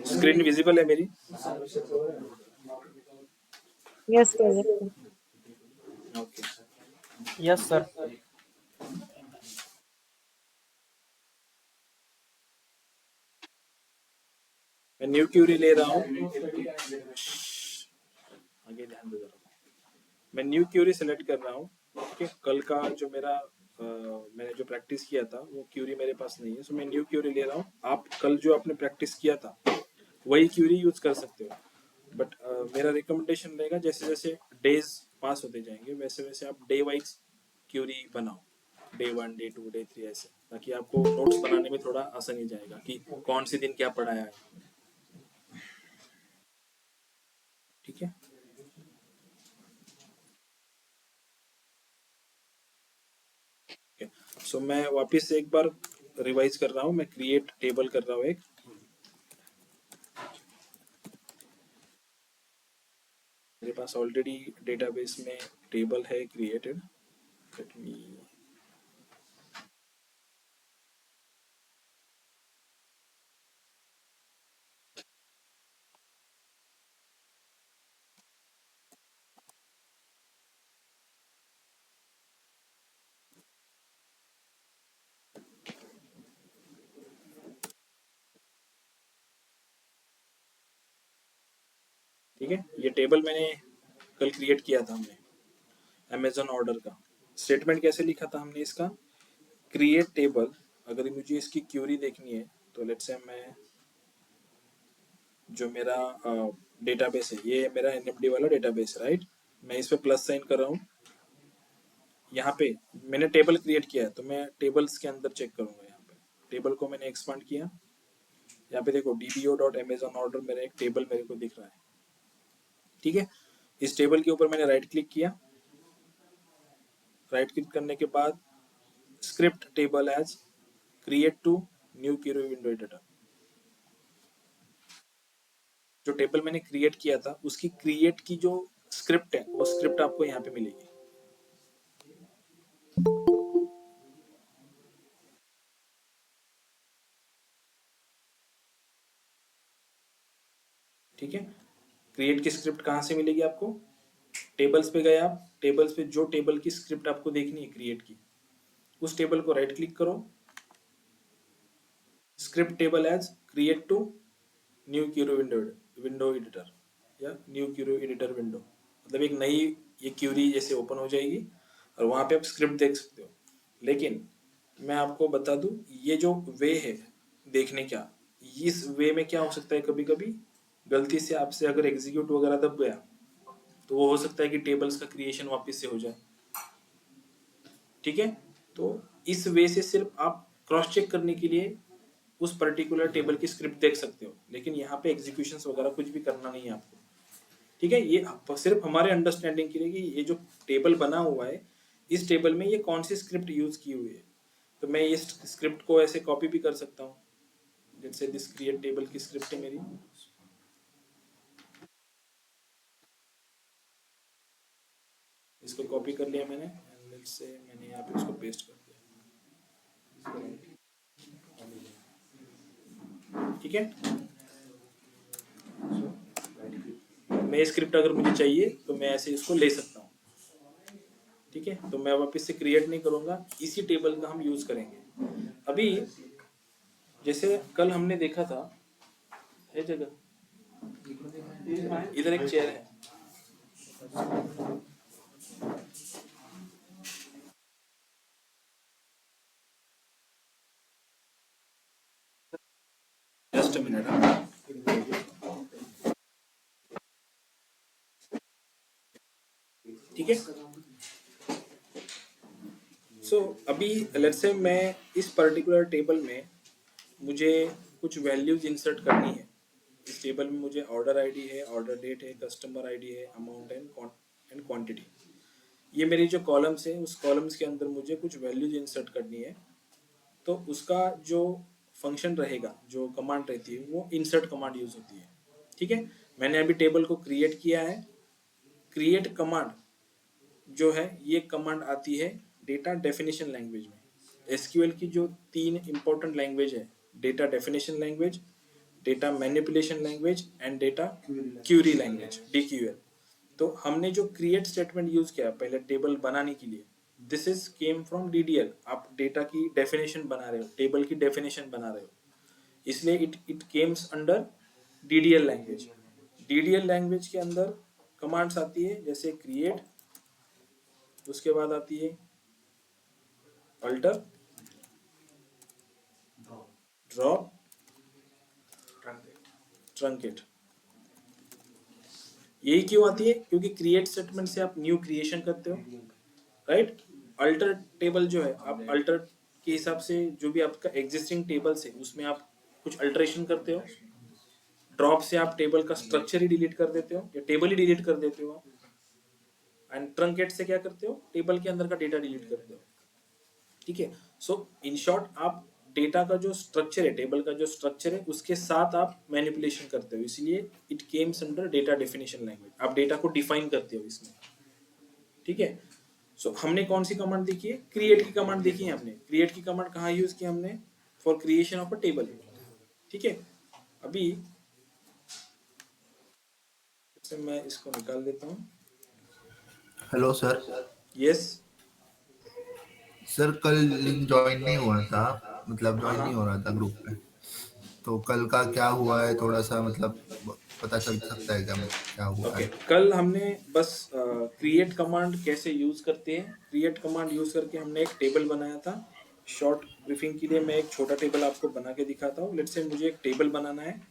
Screen visible है मेरी? Yes sir, yes sir. Okay, yes sir. मैं न्यू क्यूरी ले रहा हूँ, आगे ध्यान दे जरा। मैं न्यू क्यूरी सेलेक्ट कर रहा हूँ। ठीक है, कल का जो मेरा मैंने जो प्रैक्टिस किया था वो क्यूरी मेरे पास नहीं है, सो मैं न्यू क्यूरी ले रहा हूँ। आप कल जो आपने प्रैक्टिस किया था वही क्यूरी यूज कर सकते हो, बट मेरा रिकमेंडेशन रहेगा जैसे जैसे डेज पास होते जाएंगे वैसे वैसे आप डे वाइज क्यूरी बनाओ, डे 1, डे 2, डे 3 ऐसे, ताकि आपको नोट्स बनाने में थोड़ा आसानी जाएगा कि कौन से दिन क्या पढ़ाया है। ठीक है, सो मैं वापस से एक बार रिवाइज कर रहा हूँ। मैं क्रिएट टेबल कर रहा हूँ एक। मेरे पास ऑलरेडी डेटाबेस में टेबल है क्रिएटेड। लेट मी, ठीक है, ये टेबल मैंने कल क्रिएट किया था हमने अमेजन ऑर्डर का। स्टेटमेंट कैसे लिखा था हमने इसका, क्रिएट टेबल। अगर मुझे इसकी क्यूरी देखनी है तो लेट्स से मैं जो मेरा डेटाबेस है, ये मेरा एनएमडी वाला डेटाबेस है, राइट। मैं इस पे प्लस साइन कर रहा हूँ। यहाँ पे मैंने टेबल क्रिएट किया है तो मैं टेबल्स के अंदर चेक करूंगा। यहाँ पे टेबल को मैंने एक्सपांड किया। यहाँ पे देखो dbo.amazon ऑर्डर मेरा एक टेबल मेरे को दिख रहा है। ठीक है, इस टेबल के ऊपर मैंने राइट क्लिक किया। राइट क्लिक करने के बाद script table as create to new query window editor. जो टेबल मैंने क्रिएट किया था उसकी क्रिएट की जो स्क्रिप्ट है वो स्क्रिप्ट आपको यहाँ पे मिलेगी। ठीक है, क्रिएट की स्क्रिप्ट कहाँ से मिलेगी आपको, टेबल्स पे गए आप, टेबल्स पे जो टेबल की स्क्रिप्ट आपको देखनी है क्रिएट की, उस टेबल को राइट क्लिक करो, script table as create to new query window editor या न्यू क्यूरी एडिटर विंडो, मतलब एक नई ये क्यूरी जैसे ओपन हो जाएगी और वहां पे आप स्क्रिप्ट देख सकते हो। लेकिन मैं आपको बता दूं, ये जो वे है देखने का, इस वे में क्या हो सकता है, कभी कभी गलती से आपसे अगर एग्जीक्यूट वगैरह दब गया तो वो हो सकता है कि टेबल्स का क्रिएशन वापस से हो जाए। ठीक है, तो इस वे से सिर्फ आप क्रॉस चेक करने के लिए उस पर्टिकुलर टेबल की स्क्रिप्ट देख सकते हो, लेकिन यहाँ पे एग्जीक्यूशन वगैरह कुछ भी करना नहीं है आपको। ठीक है, ये सिर्फ हमारे अंडरस्टैंडिंग के लिए कि ये जो टेबल बना हुआ है इस टेबल में ये कौन सी स्क्रिप्ट यूज की हुई है। तो मैं इस स्क्रिप्ट को ऐसे कॉपी भी कर सकता हूँ, जैसे दिस क्रिएट टेबल की स्क्रिप्ट है मेरी। इसको कॉपी कर लिया मैंने, से मैंने यहाँ पे इसको पेस्ट कर दिया। ठीक है, मैं स्क्रिप्ट अगर मुझे चाहिए तो मैं ऐसे इसको ले सकता हूँ। ठीक है, तो मैं वापस से क्रिएट नहीं करूंगा, इसी टेबल का हम यूज करेंगे। अभी जैसे कल हमने देखा था, है जगह इधर एक चेयर है, जस्ट अ मिनट। ठीक है, सो अभी लेट्स से मैं इस पर्टिकुलर टेबल में मुझे कुछ वैल्यूज इंसर्ट करनी है। इस टेबल में मुझे ऑर्डर आईडी है, ऑर्डर डेट है, कस्टमर आईडी है, अमाउंट एंड क्वांटिटी। ये मेरी जो कॉलम्स है उस कॉलम्स के अंदर मुझे कुछ वैल्यूज इंसर्ट करनी है। तो उसका जो फंक्शन रहेगा, जो कमांड रहती है वो इंसर्ट कमांड यूज होती है। ठीक है, मैंने अभी टेबल को क्रिएट किया है। क्रिएट कमांड जो है ये कमांड आती है डेटा डेफिनेशन लैंग्वेज में। एसक्यूएल की जो 3 इंपॉर्टेंट लैंग्वेज है, data definition language, data manipulation language and data query language, DQL. तो हमने जो क्रिएट स्टेटमेंट यूज किया पहले टेबल बनाने के लिए, this is came from DDL. आप डेटा की डेफिनेशन बना रहे हो, टेबल की डेफिनेशन बना रहे हो, इसलिए it Kemps under DDL language. DDL language के अंदर कमांड्स आती है जैसे क्रिएट, उसके बाद आती है अल्टर, ड्रॉप, ट्रंकेट। यही क्यों आती है? क्योंकि क्रिएट स्टेटमेंट से आप न्यू क्रिएशन करते हो, राइट। अल्टर टेबल जो है, आप अल्टर के हिसाब से जो भी आपका एग्जिस्टिंग टेबल्स है उसमें आप कुछ अल्टरेशन करते हो। ड्रॉप से आप टेबल का स्ट्रक्चर ही डिलीट कर देते हो या टेबल ही डिलीट कर देते हो। एंड ट्रंकेट से क्या करते हो? टेबल के अंदर का डेटा डिलीट करते हो, ठीक है। सो इन शॉर्ट आप डेटा का जो स्ट्रक्चर है, टेबल का जो स्ट्रक्चर है उसके साथ आप मैनिपुलेशन करते हो, इसलिए it Kemps under data definition language. आप डेटा को डिफाइन करते हो इसमें, ठीक है। सो हमने कौन सी कमांड देखी है? क्रिएट की कमांड देखी है हमने। क्रिएट की कमांड कहाँ यूज की हमने? For creation of a table, ठीक है। अभी मैं इसको निकाल देता हूँ। Hello sir. यस सर कल लिंक ज्वाइन नहीं हुआ था, मतलब ज्वाइन हाँ नहीं हो रहा था ग्रुप में, तो कल का क्या हुआ है थोड़ा सा मतलब पता चल सकता है क्या, क्या हुआ ओके है? कल हमने बस क्रिएट कमांड कैसे यूज करते हैं, क्रिएट कमांड यूज करके हमने एक टेबल बनाया था। शॉर्ट ब्रीफिंग के लिए मैं एक छोटा टेबल आपको बना के दिखाता हूँ। लेट्स से मुझे एक टेबल बनाना है।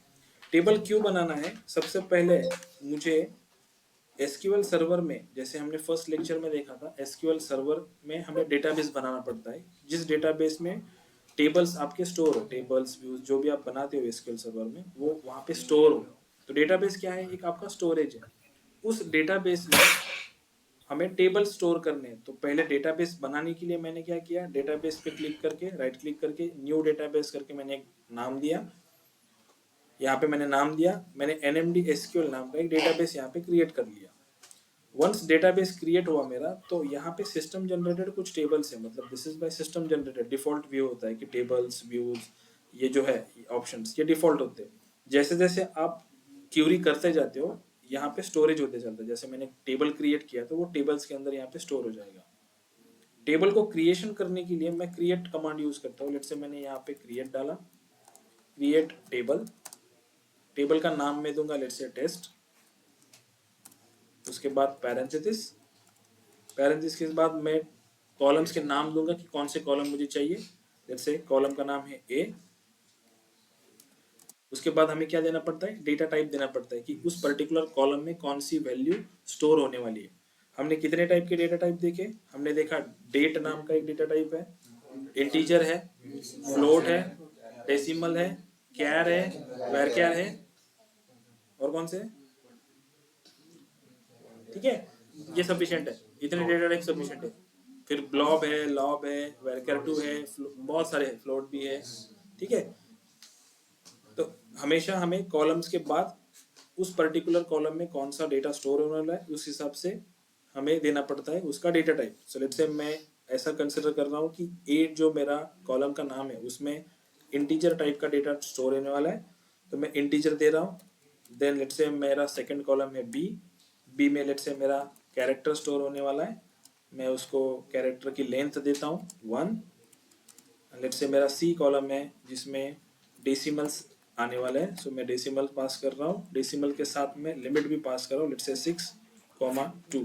टेबल क्यों बनाना है? सबसे पहले मुझे एसक्यूएल सर्वर में, जैसे हमने फर्स्ट लेक्चर में देखा था, एसक्यूएल सर्वर में हमें डेटाबेस बनाना पड़ता है, जिस डेटाबेस में टेबल्स आपके स्टोर हो, टेबल्स व्यूज जो भी आप बनाते हो एसक्यूएल सर्वर में वो वहाँ पे स्टोर हो। तो डेटाबेस क्या है? एक आपका स्टोरेज है। उस डेटाबेस में हमें टेबल स्टोर करने हैं। तो पहले डेटाबेस बनाने के लिए मैंने क्या किया? डेटाबेस पे क्लिक करके, राइट क्लिक करके, न्यू डेटाबेस करके मैंने एक नाम दिया। यहाँ पे मैंने नाम दिया, मैंने NMD SQL नाम का एक डेटाबेस यहाँ पे क्रिएट कर लिया। वंस डेटाबेस क्रिएट हुआ मेरा, तो यहाँ पे सिस्टम जनरेटेड कुछ टेबल्स है, मतलब this is by system generated. Default view होता है कि टेबल्स, व्यूज, ये जो है ऑप्शंस, ये डिफॉल्ट होते हैं। जैसे जैसे आप क्यूरी करते जाते हो यहाँ पे स्टोरेज होते जाता है। जैसे मैंने टेबल क्रिएट किया तो वो टेबल्स के अंदर यहाँ पे स्टोर हो जाएगा। टेबल को क्रिएशन करने के लिए मैं क्रिएट कमांड यूज करता हूँ। लेट्स से मैंने यहाँ पे क्रिएट डाला, क्रिएट टेबल। टेबल का नाम मैं दूंगा लेट्स से टेस्ट, उसके बाद पैरेंथेसिस, पैरेंथेसिस के बाद मैं कॉलम्स के नाम दूंगा कि कौन से कॉलम मुझे चाहिए। जैसे कॉलम का नाम है ए। उसके बाद हमें क्या देना पड़ता है? डेटा टाइप देना पड़ता है कि उस पर्टिकुलर कॉलम में कौन सी वैल्यू स्टोर होने वाली है। हमने कितने टाइप के डेटा टाइप देखे? हमने देखा डेट नाम का एक डेटा टाइप है, इंटीजर है, फ्लोट है, डेसिमल है, कैर है, वैरक्यार है, और कौन से? ठीक है, ये सफिशिएंट है, इतने डेटा टाइप सफिशिएंट है। फिर ब्लॉब है, लॉब है, वैरकर2 है, बहुत सारे है, फ्लोट भी है, ठीक है। तो हमेशा हमें कॉलम्स के बाद उस पर्टिकुलर कॉलम में कौन सा डेटा स्टोर होने वाला है उस हिसाब से हमें देना पड़ता है उसका data type. So let's say मैं ऐसा कंसिडर कर रहा हूँ कि ए जो मेरा कॉलम का नाम है उसमें इंटीजर टाइप का डेटा स्टोर होने वाला है, तो मैं इंटीजर दे रहा हूँ। देन लेट्स से मेरा सेकंड कॉलम है बी, बी में लेट्स से मेरा कैरेक्टर स्टोर होने वाला है, मैं उसको कैरेक्टर की लेंथ देता हूँ 1। लेट्स से मेरा सी कॉलम है जिसमें डेसिमल्स आने वाले हैं, सो मैं डेसिमल पास कर रहा हूँ, डेसिमल के साथ में लिमिट भी पास कर रहा हूँ, लेट्स से 6,2।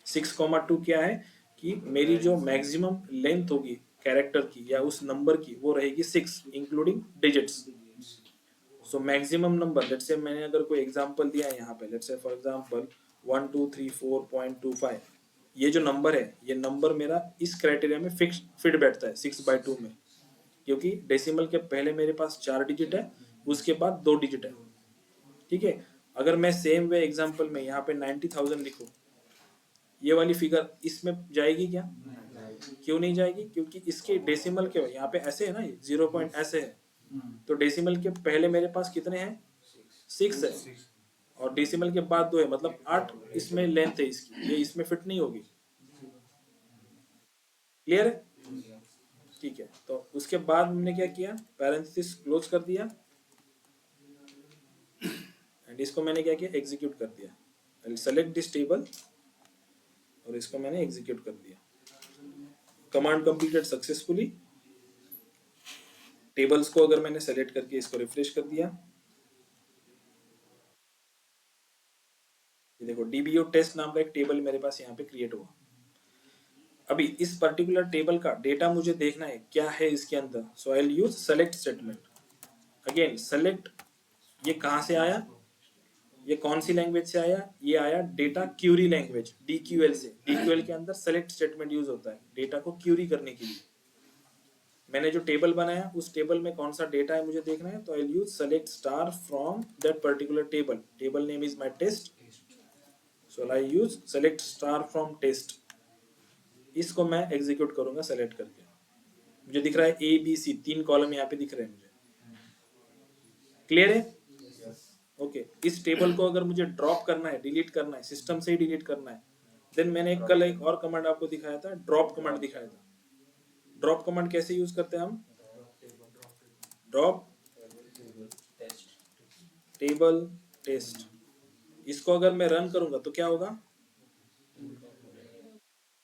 6,2 क्या है कि मेरी जो मैक्सिमम लेंथ होगी कैरेक्टर की या उस नंबर की वो रहेगी 6 including digits. So maximum number, let's say मैंने अगर कोई एग्जांपल दिया है यहाँ पे, लेट्स से फॉर एग्जांपल 1234.25, ये जो नंबर है ये नंबर मेरा इस क्राइटेरिया में फिक्स फिट बैठता है 6/2 में, क्योंकि डेसिमल के पहले मेरे पास 4 डिजिट है, उसके बाद 2 डिजिट है, ठीक है। अगर मैं सेम वे एग्जांपल में यहाँ पे 90,000 लिखूं, ये वाली फिगर इसमें जाएगी क्या? क्यों नहीं जाएगी? क्योंकि इसके डेसिमल के यहाँ पे ऐसे है ना, ये 0 पॉइंट ऐसे है, तो डेसिमल के पहले मेरे पास कितने हैं? 6 है, और डेसिमल के बाद 2 है, मतलब 8 इसमें लेंथ है इसकी, ये इसमें फिट नहीं होगी। क्लियर है? ठीक है, तो उसके बाद हमने क्या किया, पैरेंथेसिस क्लोज कर दिया एंड इसको मैंने क्या किया, एग्जीक्यूट कर दिया। आई सेलेक्ट दिस टेबल और इसको मैंने एग्जीक्यूट कर दिया। Command completed successfully. टेबल्स को अगर मैंने सेलेक्ट करके इसको रिफ्रेश कर दिया, ये देखो डीबीओ टेस्ट नाम का एक टेबल मेरे पास यहाँ पे क्रिएट हुआ। अभी इस पर्टिकुलर टेबल का डेटा मुझे देखना है क्या है इसके अंदर, so I will use select statement. Again select, ये कहाँ से आया, ये कौन सी लैंग्वेज से आया, ये आया डेटा क्यूरी लैंग्वेज डीक्यूएल से। डीक्यूएल के अंदर सेलेक्ट स्टेटमेंट यूज होता है डेटा को क्यूरी करने के लिए। मैंने जो टेबल बनाया उस टेबल में कौन सा डेटा है मुझे देखना है, तो I will use select star from that particular table. Table name is my test, so I use select star from test. इसको मैं एग्जीक्यूट करूंगा सेलेक्ट करके। मुझे दिख रहा है ए बी सी, 3 कॉलम यहाँ पे दिख रहे हैं मुझे। क्लियर है? ओके, इस टेबल को अगर मुझे ड्रॉप करना है, डिलीट करना है, सिस्टम से ही डिलीट करना है, देन मैंने कल एक और कमांड आपको दिखाया था, ड्रॉप कमांड दिखाया था। ड्रॉप कमांड कैसे यूज करते हैं हम, ड्रॉप टेबल टेस्ट। इसको अगर मैं रन करूंगा तो क्या होगा,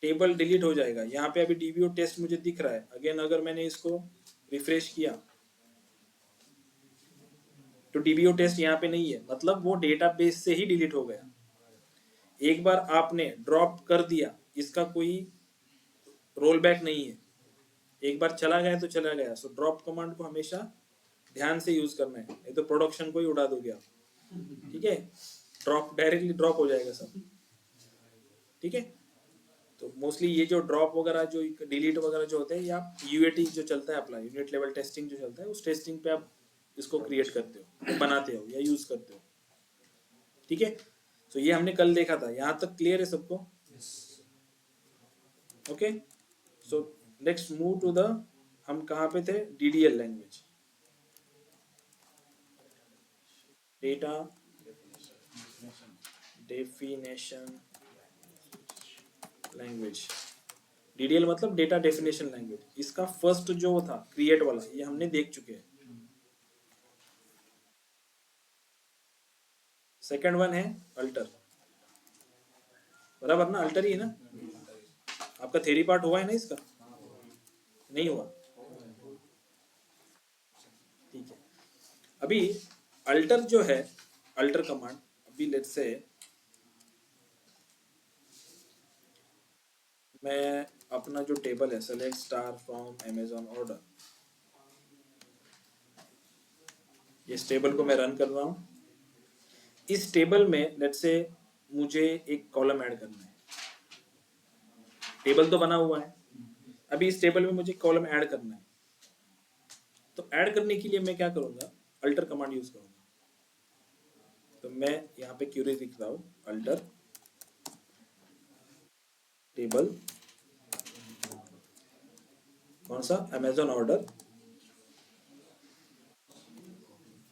टेबल डिलीट हो जाएगा। यहाँ पे अभी डीबीओ टेस्ट मुझे दिख रहा है। अगेन अगर मैंने इसको रिफ्रेश किया तो डीबीओ टेस्ट यहाँ पे नहीं है, मतलब वो डेटाबेस से ही डिलीट हो गया। एक बार आपने ड्रॉप कर दिया, इसका कोई रोल बैक नहीं है। एक बार चला गया तो चला गया। सो ड्रॉप कमांड को हमेशा ध्यान से यूज करना है, नहीं तो प्रोडक्शन को ही उड़ा दोगे आप। ठीक है, ड्रॉप डायरेक्टली ड्रॉप हो जाएगा सब। ठीक है, तो मोस्टली ये जो ड्रॉप वगैरह जो डिलीट वगैरह जो होते हैं, या यूएटी जो चलता है अपना यूनिट लेवल टेस्टिंग जो चलता है, उस टेस्टिंग पे आप इसको क्रिएट करते हो, बनाते हो या यूज करते हो। ठीक है, तो ये हमने कल देखा था। यहाँ तक क्लियर है सबको? Okay, so next move to the, हम कहाँ पे थे, DDL language, data definition language. DDL मतलब डेटा डेफिनेशन लैंग्वेज। इसका फर्स्ट जो था क्रिएट वाला, ये हमने देख चुके हैं। सेकंड वन है अल्टर, बराबर ना, अल्टर ही है ना। आपका थ्योरी पार्ट हुआ है ना इसका, नहीं हुआ? ठीक है, अभी अल्टर जो है, अल्टर कमांड, अभी लेट्स से मैं अपना जो टेबल है, select star from Amazon order, इस टेबल को मैं रन कर रहा हूँ। इस टेबल में लेट्स से मुझे एक कॉलम ऐड करना है। टेबल तो बना हुआ है, अभी इस टेबल में मुझे कॉलम ऐड करना है। तो ऐड करने के लिए मैं क्या करूंगा, अल्टर कमांड यूज करूंगा। तो मैं यहाँ पे क्यूरी लिख रहा हूँ, अल्टर टेबल, कौन सा, Amazon order,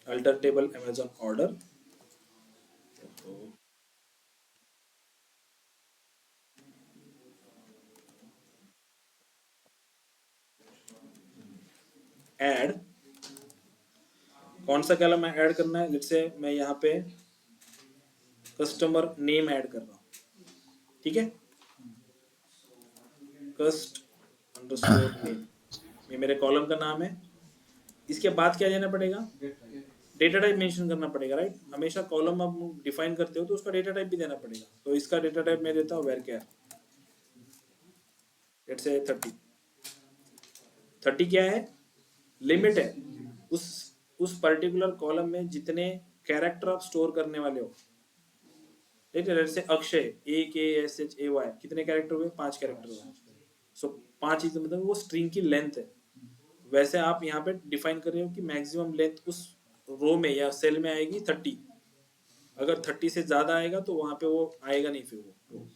alter table Amazon order. Add, कौन सा कॉलम ऐड करना है, लेट्स से मैं यहाँ पे कस्टमर नेम ऐड कर रहा हूँ। ठीक है, कस्ट अंडरस्कोर नेम, ये मेरे कॉलम का नाम है। इसके बाद क्या देना पड़ेगा, डेटा टाइप मेंशन करना पड़ेगा, राइट। हमेशा कॉलम आप डिफाइन करते हो तो उसका डेटा टाइप भी देना पड़ेगा। तो इसका डेटा टाइप मैं देता हूँ varchar, लेट्स से 30। 30 क्या है, लिमिट है उस पर्टिकुलर कॉलम में जितने कैरेक्टर आप स्टोर करने वाले हो। ठीक है, जैसे अक्षय AKSHAY, कितने कैरेक्टर हुए, 5 कैरेक्टर हुए। सो 5 ही, तो मतलब वो स्ट्रिंग की लेंथ है। वैसे आप यहाँ पे डिफाइन कर रहे हो कि मैक्सिमम लेंथ उस रो में या सेल में आएगी 30। अगर 30 से ज्यादा आएगा तो वहां पे वो आएगा नहीं फिर वो।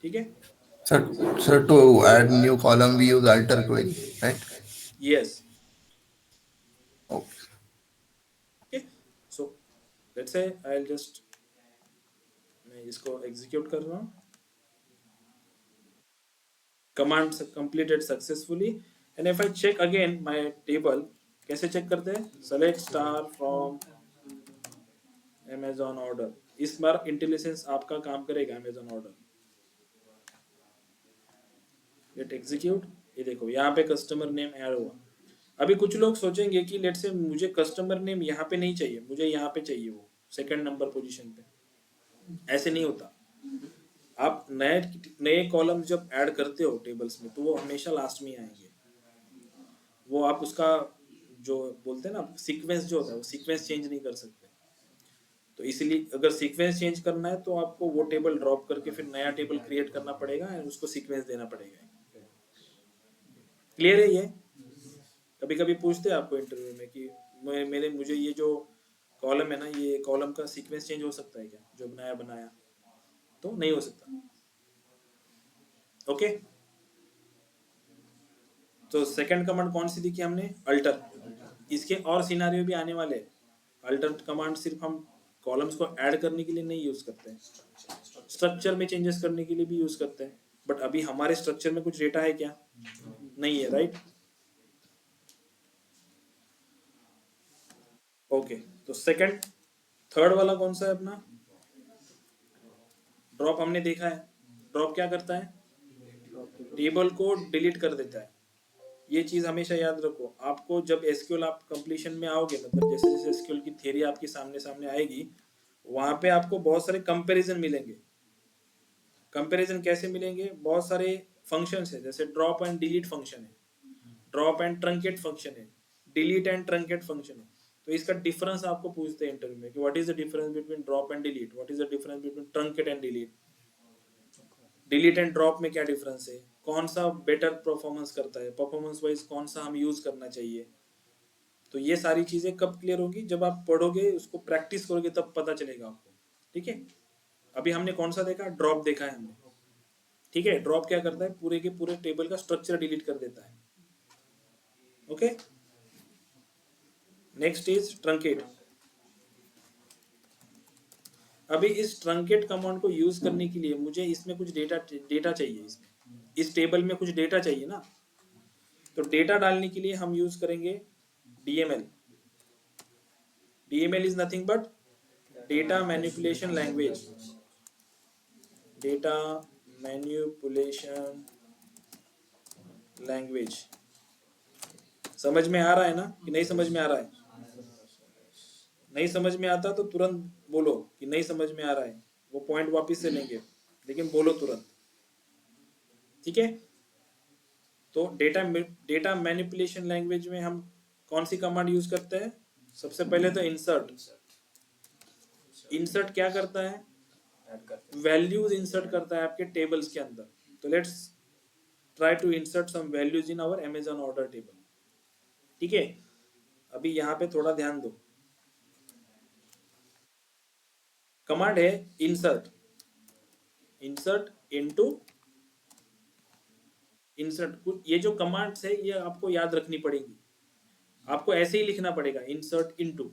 ठीक है, Sir, to add new column, we use alter query, right? Yes. Okay. Okay, so let's say I just, मैं इसको एग्जीक्यूट कर रहा हूँ। command completed successfully. And if I check again my table, कैसे चेक करते हैं? Select star from Amazon order. इस बार intelligence आपका काम करेगा Amazon order. Let execute. ये देखो यहाँ पे कस्टमर नेम ऐड हुआ. अभी कुछ लोग सोचेंगे कि लेट से मुझे कस्टमर नेम यहाँ पे नहीं चाहिए, मुझे यहाँ पे चाहिए, वो सेकंड नंबर पोजीशन पे. ऐसे नहीं होता. आप नए नए कॉलम जब ऐड करते हो टेबल्स में, तो वो हमेशा लास्ट में आएंगे. वो आप उसका जो बोलते हैं ना सीक्वेंस जो होता है, वो सीक्वेंस चेंज नहीं कर सकते. तो इसलिए अगर सीक्वेंस चेंज करना है तो आपको वो टेबल ड्रॉप करके फिर नया टेबल क्रिएट करना पड़ेगा और उसको सीक्वेंस देना पड़ेगा. क्लियर है ये? कभी कभी पूछते हैं आपको इंटरव्यू में कि मुझे ये जो कॉलम है ना, ये कॉलम का सीक्वेंस चेंज हो सकता है क्या, जो नया बनाया? तो नहीं हो सकता. ओके. तो सेकंड कमांड कौन सी देखी हमने? अल्टर. इसके और सिनारियो भी आने वाले. अल्टर कमांड सिर्फ हम कॉलम्स को ऐड करने के लिए नहीं यूज करते हैं, स्ट्रक्चर में चेंजेस करने के लिए भी यूज करते हैं. बट अभी हमारे स्ट्रक्चर में कुछ डेटा है क्या? नहीं है, राइट? ओके. तो सेकंड, थर्ड वाला कौन सा है अपना? ड्रॉप हमने देखा है. ड्रॉप क्या करता है? टेबल को डिलीट कर देता है. ये चीज हमेशा याद रखो. आपको जब एसक्यूएल आप कंप्लीशन में आओगे, मतलब जैसे जैसे एसक्यूएल की थ्योरी आपके सामने सामने आएगी, वहां पे आपको बहुत सारे कंपैरिजन मिलेंगे. कंपैरिजन कैसे मिलेंगे? बहुत सारे फंक्शंस है, जैसे ड्रॉप एंड डिलीट फंक्शन है, ड्रॉप एंड ट्रंकेट फंक्शन है, डिलीट एंड ट्रंकेट फंक्शन है. तो इसका डिफरेंस आपको पूछते हैं इंटरव्यू में कि what is the difference between drop and delete, what is the difference between truncate and delete, delete and drop में क्या डिफरेंस है, कौन सा बेटर परफॉर्मेंस करता है, परफॉर्मेंस वाइज कौन सा हम यूज करना चाहिए. तो ये सारी चीजें कब क्लियर होगी? जब आप पढ़ोगे, उसको प्रैक्टिस करोगे, तब पता चलेगा आपको. ठीक है. अभी हमने कौन सा देखा? ड्रॉप देखा है हमने. ठीक है. ड्रॉप क्या करता है? पूरे के पूरे टेबल का स्ट्रक्चर डिलीट कर देता है. ओके. Next is truncate. अभी इस ट्रंकेट कमांड को यूज करने के लिए मुझे इसमें कुछ डेटा चाहिए. इसमें इस टेबल में कुछ डेटा चाहिए ना. तो डेटा डालने के लिए हम यूज करेंगे DML. DML is nothing but data manipulation language. Data manipulation language. समझ में आ रहा है ना कि नहीं समझ में आ रहा है? नहीं समझ में आता तो तुरंत बोलो कि नहीं समझ में आ रहा है. वो पॉइंट वापस से लेंगे, लेकिन बोलो तुरंत. ठीक है. तो डेटा मैनिपुलेशन लैंग्वेज में हम कौन सी कमांड यूज करते हैं? सबसे पहले तो इंसर्ट. इंसर्ट क्या करता है? वैल्यूज इंसर्ट करता है आपके टेबल्स के अंदर. तो let's try to insert some values in our Amazon order table. ठीक है. अभी यहाँ पे थोड़ा ध्यान दो. कमांड है इंसर्ट. Insert into insert. ये जो कमांड्स है ये आपको याद रखनी पड़ेगी. आपको ऐसे ही लिखना पड़ेगा, इंसर्ट इनटू.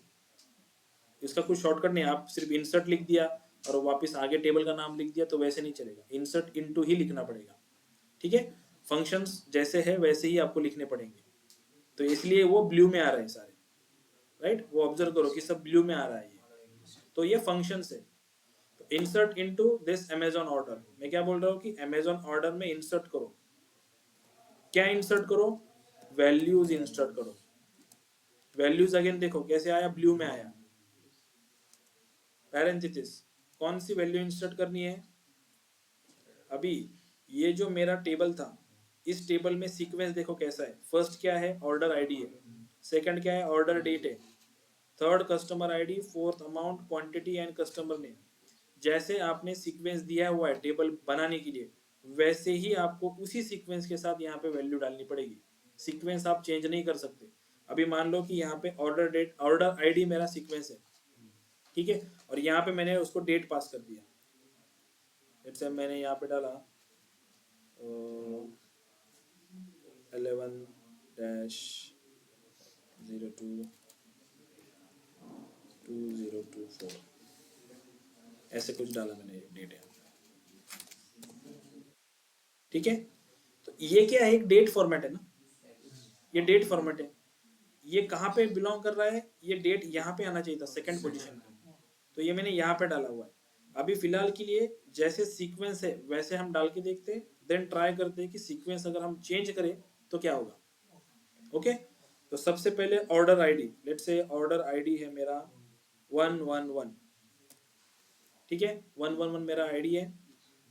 इसका कुछ शॉर्टकट नहीं. आप सिर्फ इंसर्ट लिख दिया और वापस आगे टेबल का नाम लिख दिया तो वैसे नहीं चलेगा. इंसर्ट इनटू ही लिखना पड़ेगा. ठीक है. फंक्शंस जैसे है वैसे ही आपको लिखने पड़ेंगे. तो इसलिए वो ब्लू में आ रहे हैं सारे, राइट? वो ऑब्जर्व करो कि सब ब्लू में आ रहा है ये. तो ये फंक्शंस है. तो insert into this Amazon order. मैं क्या बोल रहा हूँ कि अमेज़न ऑर्डर में इंसर्ट करो. क्या इंसर्ट करो? वैल्यूज इंसर्ट करो. वैल्यूज अगेन देखो कैसे आया, ब्लू में आया. पैरेंथेसिस. कौन सी वैल्यू इंसर्ट करनी है? अभी ये जो मेरा टेबल था, इस टेबल में सीक्वेंस देखो कैसा है. फर्स्ट क्या है? ऑर्डर आईडी है. सेकंड क्या है? ऑर्डर डेट है. Third customer ID. Fourth amount, quantity and customer name. जैसे आपने सीक्वेंस दिया हुआ है टेबल बनाने के लिए, वैसे ही आपको उसी सीक्वेंस के साथ यहाँ पे वैल्यू डालनी पड़ेगी. सीक्वेंस आप चेंज नहीं कर सकते. अभी मान लो कि यहाँ पे ऑर्डर डेट, ऑर्डर आईडी मेरा सीक्वेंस है. ठीक है. और यहाँ पे मैंने उसको डेट पास कर दिया. जैसे मैंने यहाँ पे डाला 11-02-2024 ऐसे कुछ डाला मैंने डेट है. ठीक है. तो ये क्या है, एक डेट फॉर्मेट है ना, ये डेट फॉर्मेट है। ये कहाँ पे बिलोंग कर रहा है, ये डेट यहाँ पे आना चाहिए था सेकंड पोजीशन पे, तो ये मैंने यहाँ पे डाला हुआ है। अभी फिलहाल के लिए जैसे सीक्वेंस है वैसे हम डाल के देखते हैं, देन ट्राई करते हैं कि सीक्वेंस अगर हम चेंज करें तो क्या होगा। ओके, तो सबसे पहले order ID, let's say order ID है मेरा 111, ठीक है, 111 मेरा आईडी है।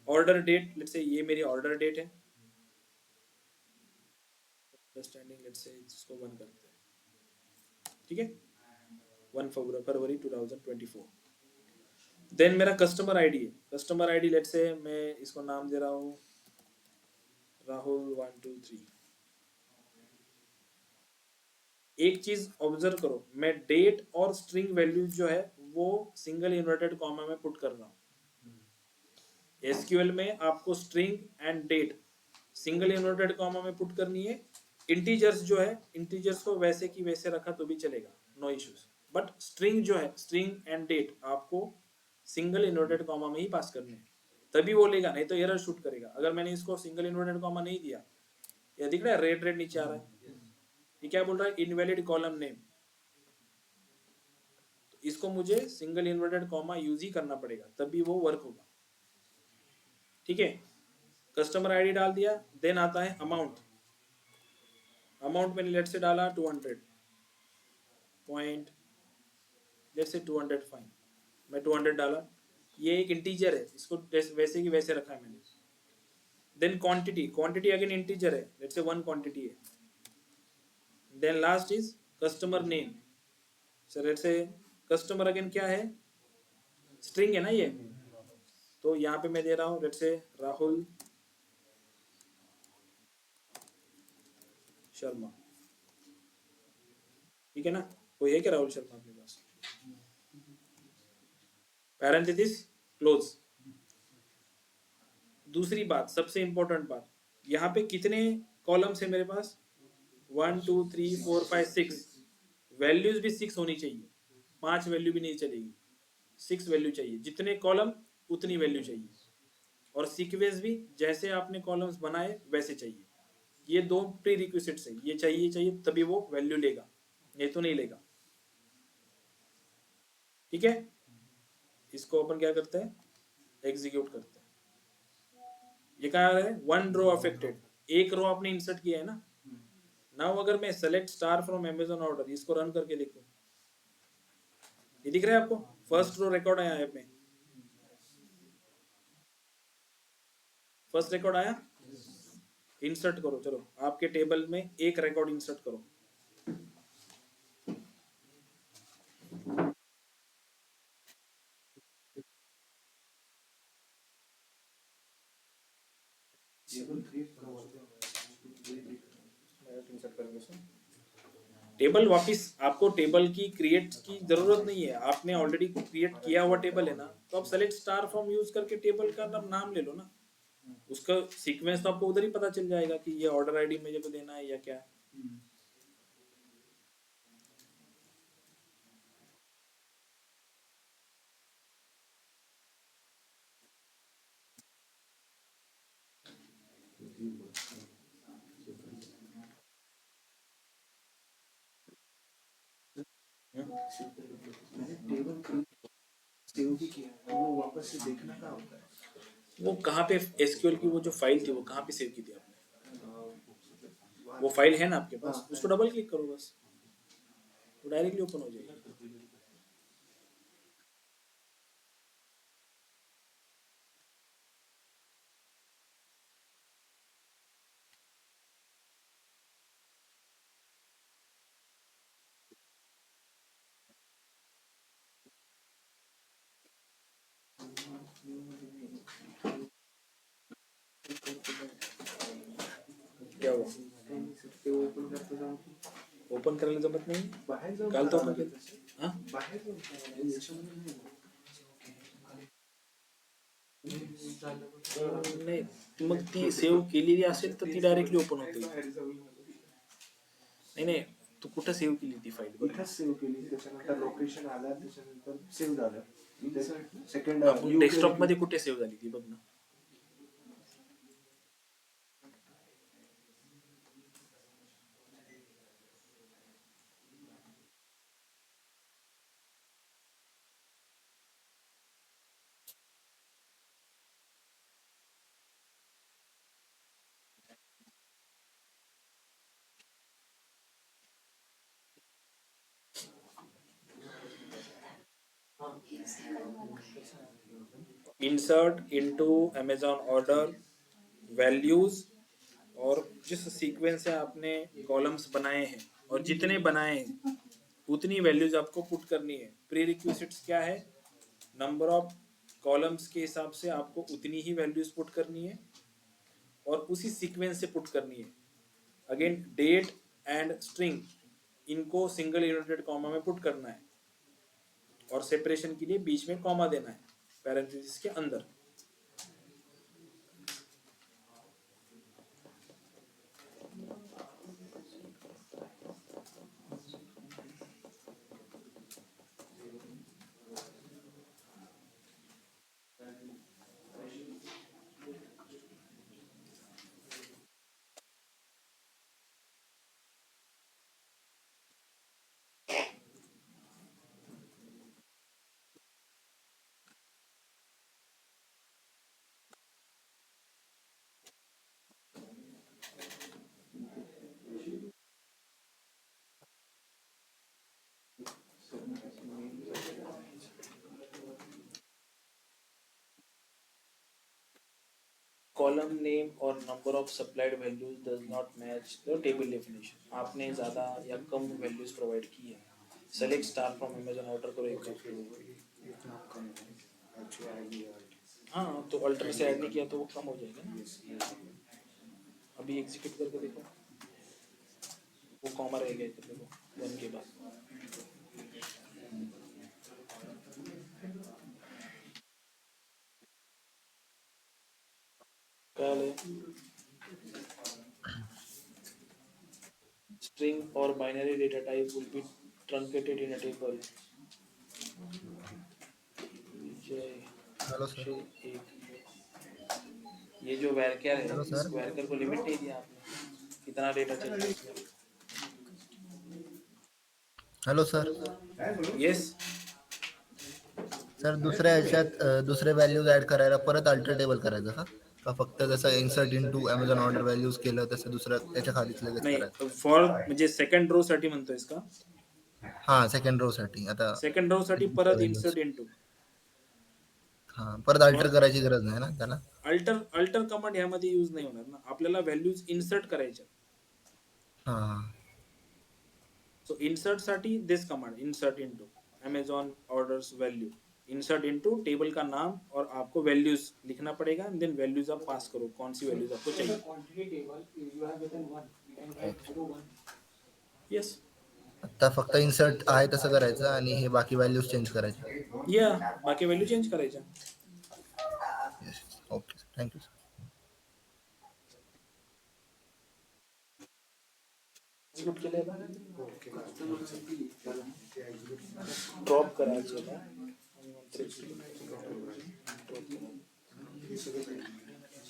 ऑर्डर डेट, लेट्स से ये मेरी ऑर्डर डेट है, अंडरस्टैंडिंग, लेट्स से इसको 1 करते हैं, ठीक है, 1 फरवरी 2024। देन मेरा कस्टमर आईडी है, कस्टमर आईडी लेट्स से मैं इसको नाम दे रहा हूँ राहुल 123। एक चीज ऑब्जर्व करो, मैं डेट और स्ट्रिंग वैल्यूज जो है वो सिंगल इन्वर्टेड कॉमा में पुट कर रहा हूँ। एसक्यूएल में आपको string and date single inverted comma में पुट करनी है। इंटीजर्स जो है, इंटीजर्स को वैसे की वैसे रखा तो भी चलेगा, नो इश्यूज, बट स्ट्रिंग जो है, स्ट्रिंग एंड डेट आपको सिंगल इन्वर्टेड कॉमा में ही पास करने हैं, तभी वो लेगा, नहीं तो एरर शूट करेगा। अगर मैंने इसको सिंगल इन्वर्टेड कॉमा नहीं दिया, ये दिख रहा है रेड रेड नीचे आ रहा है, ये क्या बोल रहा है, इनवैलिड कॉलम नेम। तो इसको मुझे सिंगल इन्वर्टेड कॉमा यूज ही करना पड़ेगा, तभी वो वर्क होगा, ठीक है। कस्टमर आईडी डाल दिया, देन आता है अमाउंट। अमाउंट मैंने लेट से डाला 200 पॉइंट, लेट से 200 फाइन, मैं 200 डाला। ये एक इंटीजर है, इसको वैसे की वैसे रखा है मैंने। Then quantity, quantity again integer है, लेट से 1 क्वांटिटी है। Then last is customer name, sir let say customer again क्या है, स्ट्रिंग है ना ये, तो यहाँ पे मैं दे रहा हूँ लेट से राहुल शर्मा, ठीक है ना। कोई है क्या राहुल शर्मा अपने पास, पैरेंथेसिस क्लोज। दूसरी बात, सबसे इंपॉर्टेंट बात, यहाँ पे कितने कॉलम्स है मेरे पास, 1 2 3 4 5 6, वैल्यूज भी 6 होनी चाहिए, 5 वैल्यू भी नहीं चलेगी, 6 वैल्यू चाहिए, जितने कॉलम उतनी वैल्यू चाहिए, और सीक्वेंस भी जैसे आपने कॉलम्स बनाए वैसे चाहिए। ये दो प्री रिक्विजिट्स है, ये चाहिए चाहिए तभी वो वैल्यू लेगा, नहीं तो नहीं लेगा, ठीक है। इसको अपन क्या करते हैं, एग्जीक्यूट करते हैं। ये कहा है 1 रो अफेक्टेड, एक रो आपने इंसर्ट किया है ना। नाउ अगर मैं select star from Amazon order, इसको रन करके देखूं, ये दिख रहा है आपको, फर्स्ट रो रिकॉर्ड आया है, में फर्स्ट रिकॉर्ड आया। इंसर्ट करो, चलो आपके टेबल में एक रिकॉर्ड इंसर्ट करो। टेबल वापिस, आपको टेबल की क्रिएट की जरूरत नहीं है, आपने ऑलरेडी क्रिएट किया हुआ टेबल है ना, तो आप सेलेक्ट स्टार फ्रॉम यूज करके टेबल का नाम ले लो ना, उसका सीक्वेंस तो आपको उधर ही पता चल जाएगा कि ये ऑर्डर आईडी मुझे को देना है या क्या। वो कहाँ पे एसक्यूएल की वो जो फाइल थी वो कहाँ पे सेव की थी आपने, वो फाइल है ना आपके पास, उसको डबल क्लिक करो बस, वो डायरेक्टली ओपन हो जाएगी। क्या हुआ, ओपन करायला जमत नाही, काल तो ओपन केलं, हाँ नाही, मग ती सेव्ह केलेली असेल तर ती डायरेक्टली ओपन होते। नाही नाही, तू कुठं सेव्ह केली ती फाईल, इथंच सेव्ह केली, त्याच्यानंतर लोकेशन आलं, त्याच्यानंतर सेव्ह झालं सेकंड आपण डेस्कटॉप मध्ये कुठे सेव्ह झाली ती बघ ना। Insert into Amazon order values, और जिस सीक्वेंस से आपने कॉलम्स बनाए हैं और जितने बनाए हैं उतनी वैल्यूज आपको पुट करनी है। प्री रिक्विजिट्स क्या है? नंबर ऑफ कॉलम्स के हिसाब से आपको उतनी ही वैल्यूज पुट करनी है और उसी सीक्वेंस से पुट करनी है। अगेन डेट एंड स्ट्रिंग, इनको सिंगल इनवर्टेड कॉमा में पुट करना है और सेपरेशन के लिए बीच में कॉमा देना है पैरेंथेसिस के अंदर। कॉलम नेम और number of supplied values does not match the table definition. आपने ज़्यादा या कम वैल्यूज प्रोवाइड की है। Select star from Amazon order करो एक हाँ, तो अल्टर से ऐड नहीं किया तो वो कम हो जाएगा ना। अभी एग्जीक्यूट करके देखो, वो कॉमा रहेगा इधर, देखो वन के बाद। पहले string or binary data type will be truncated in a table। Hello sir. एक ये जो वैरकर है, हेलो इस सर। वैरकर को लिमिट नहीं दिया आपने, कितना डेटा चाहिए। Hello sir. यस, सर दुसऱ्या ह्याच्यात दुसरे व्हॅल्यूज ऍड करायला परत अल्टर टेबल करायचं का? का फक्त जसं insert into Amazon order values केलं तसं दुसरं त्याच्या खालीच लगेच करायचं? नाही फॉर म्हणजे सेकंड रो साठी म्हणतोयस का? हा, सेकंड रो साठी आता सेकंड रो साठी परत इन्सर्ट इनटू, हा, परत अल्टर और करायची गरज नाही ना त्याला? अल्टर अल्टर कमांड ह्यामध्ये यूज नाही होणार ना, आपल्याला व्हॅल्यूज इन्सर्ट करायच्या। हा हा. सो इन्सर्ट साठी this command insert into Amazon orders value, insert into table का नाम और आपको वैल्यूज लिखना पड़ेगा, देन वैल्यूज आप पास करो कौन सी वैल्यूज आपको चाहिए। यस, आता फक्त इन्सर्ट आहे तसं करायचं आणि हे बाकी व्हॅल्यूज चेंज करायचे. या बाकी व्हॅल्यू चेंज करायच्या। Yes, okay sir, thank you sir. Execute केलेला ड्रॉप करायचं ना,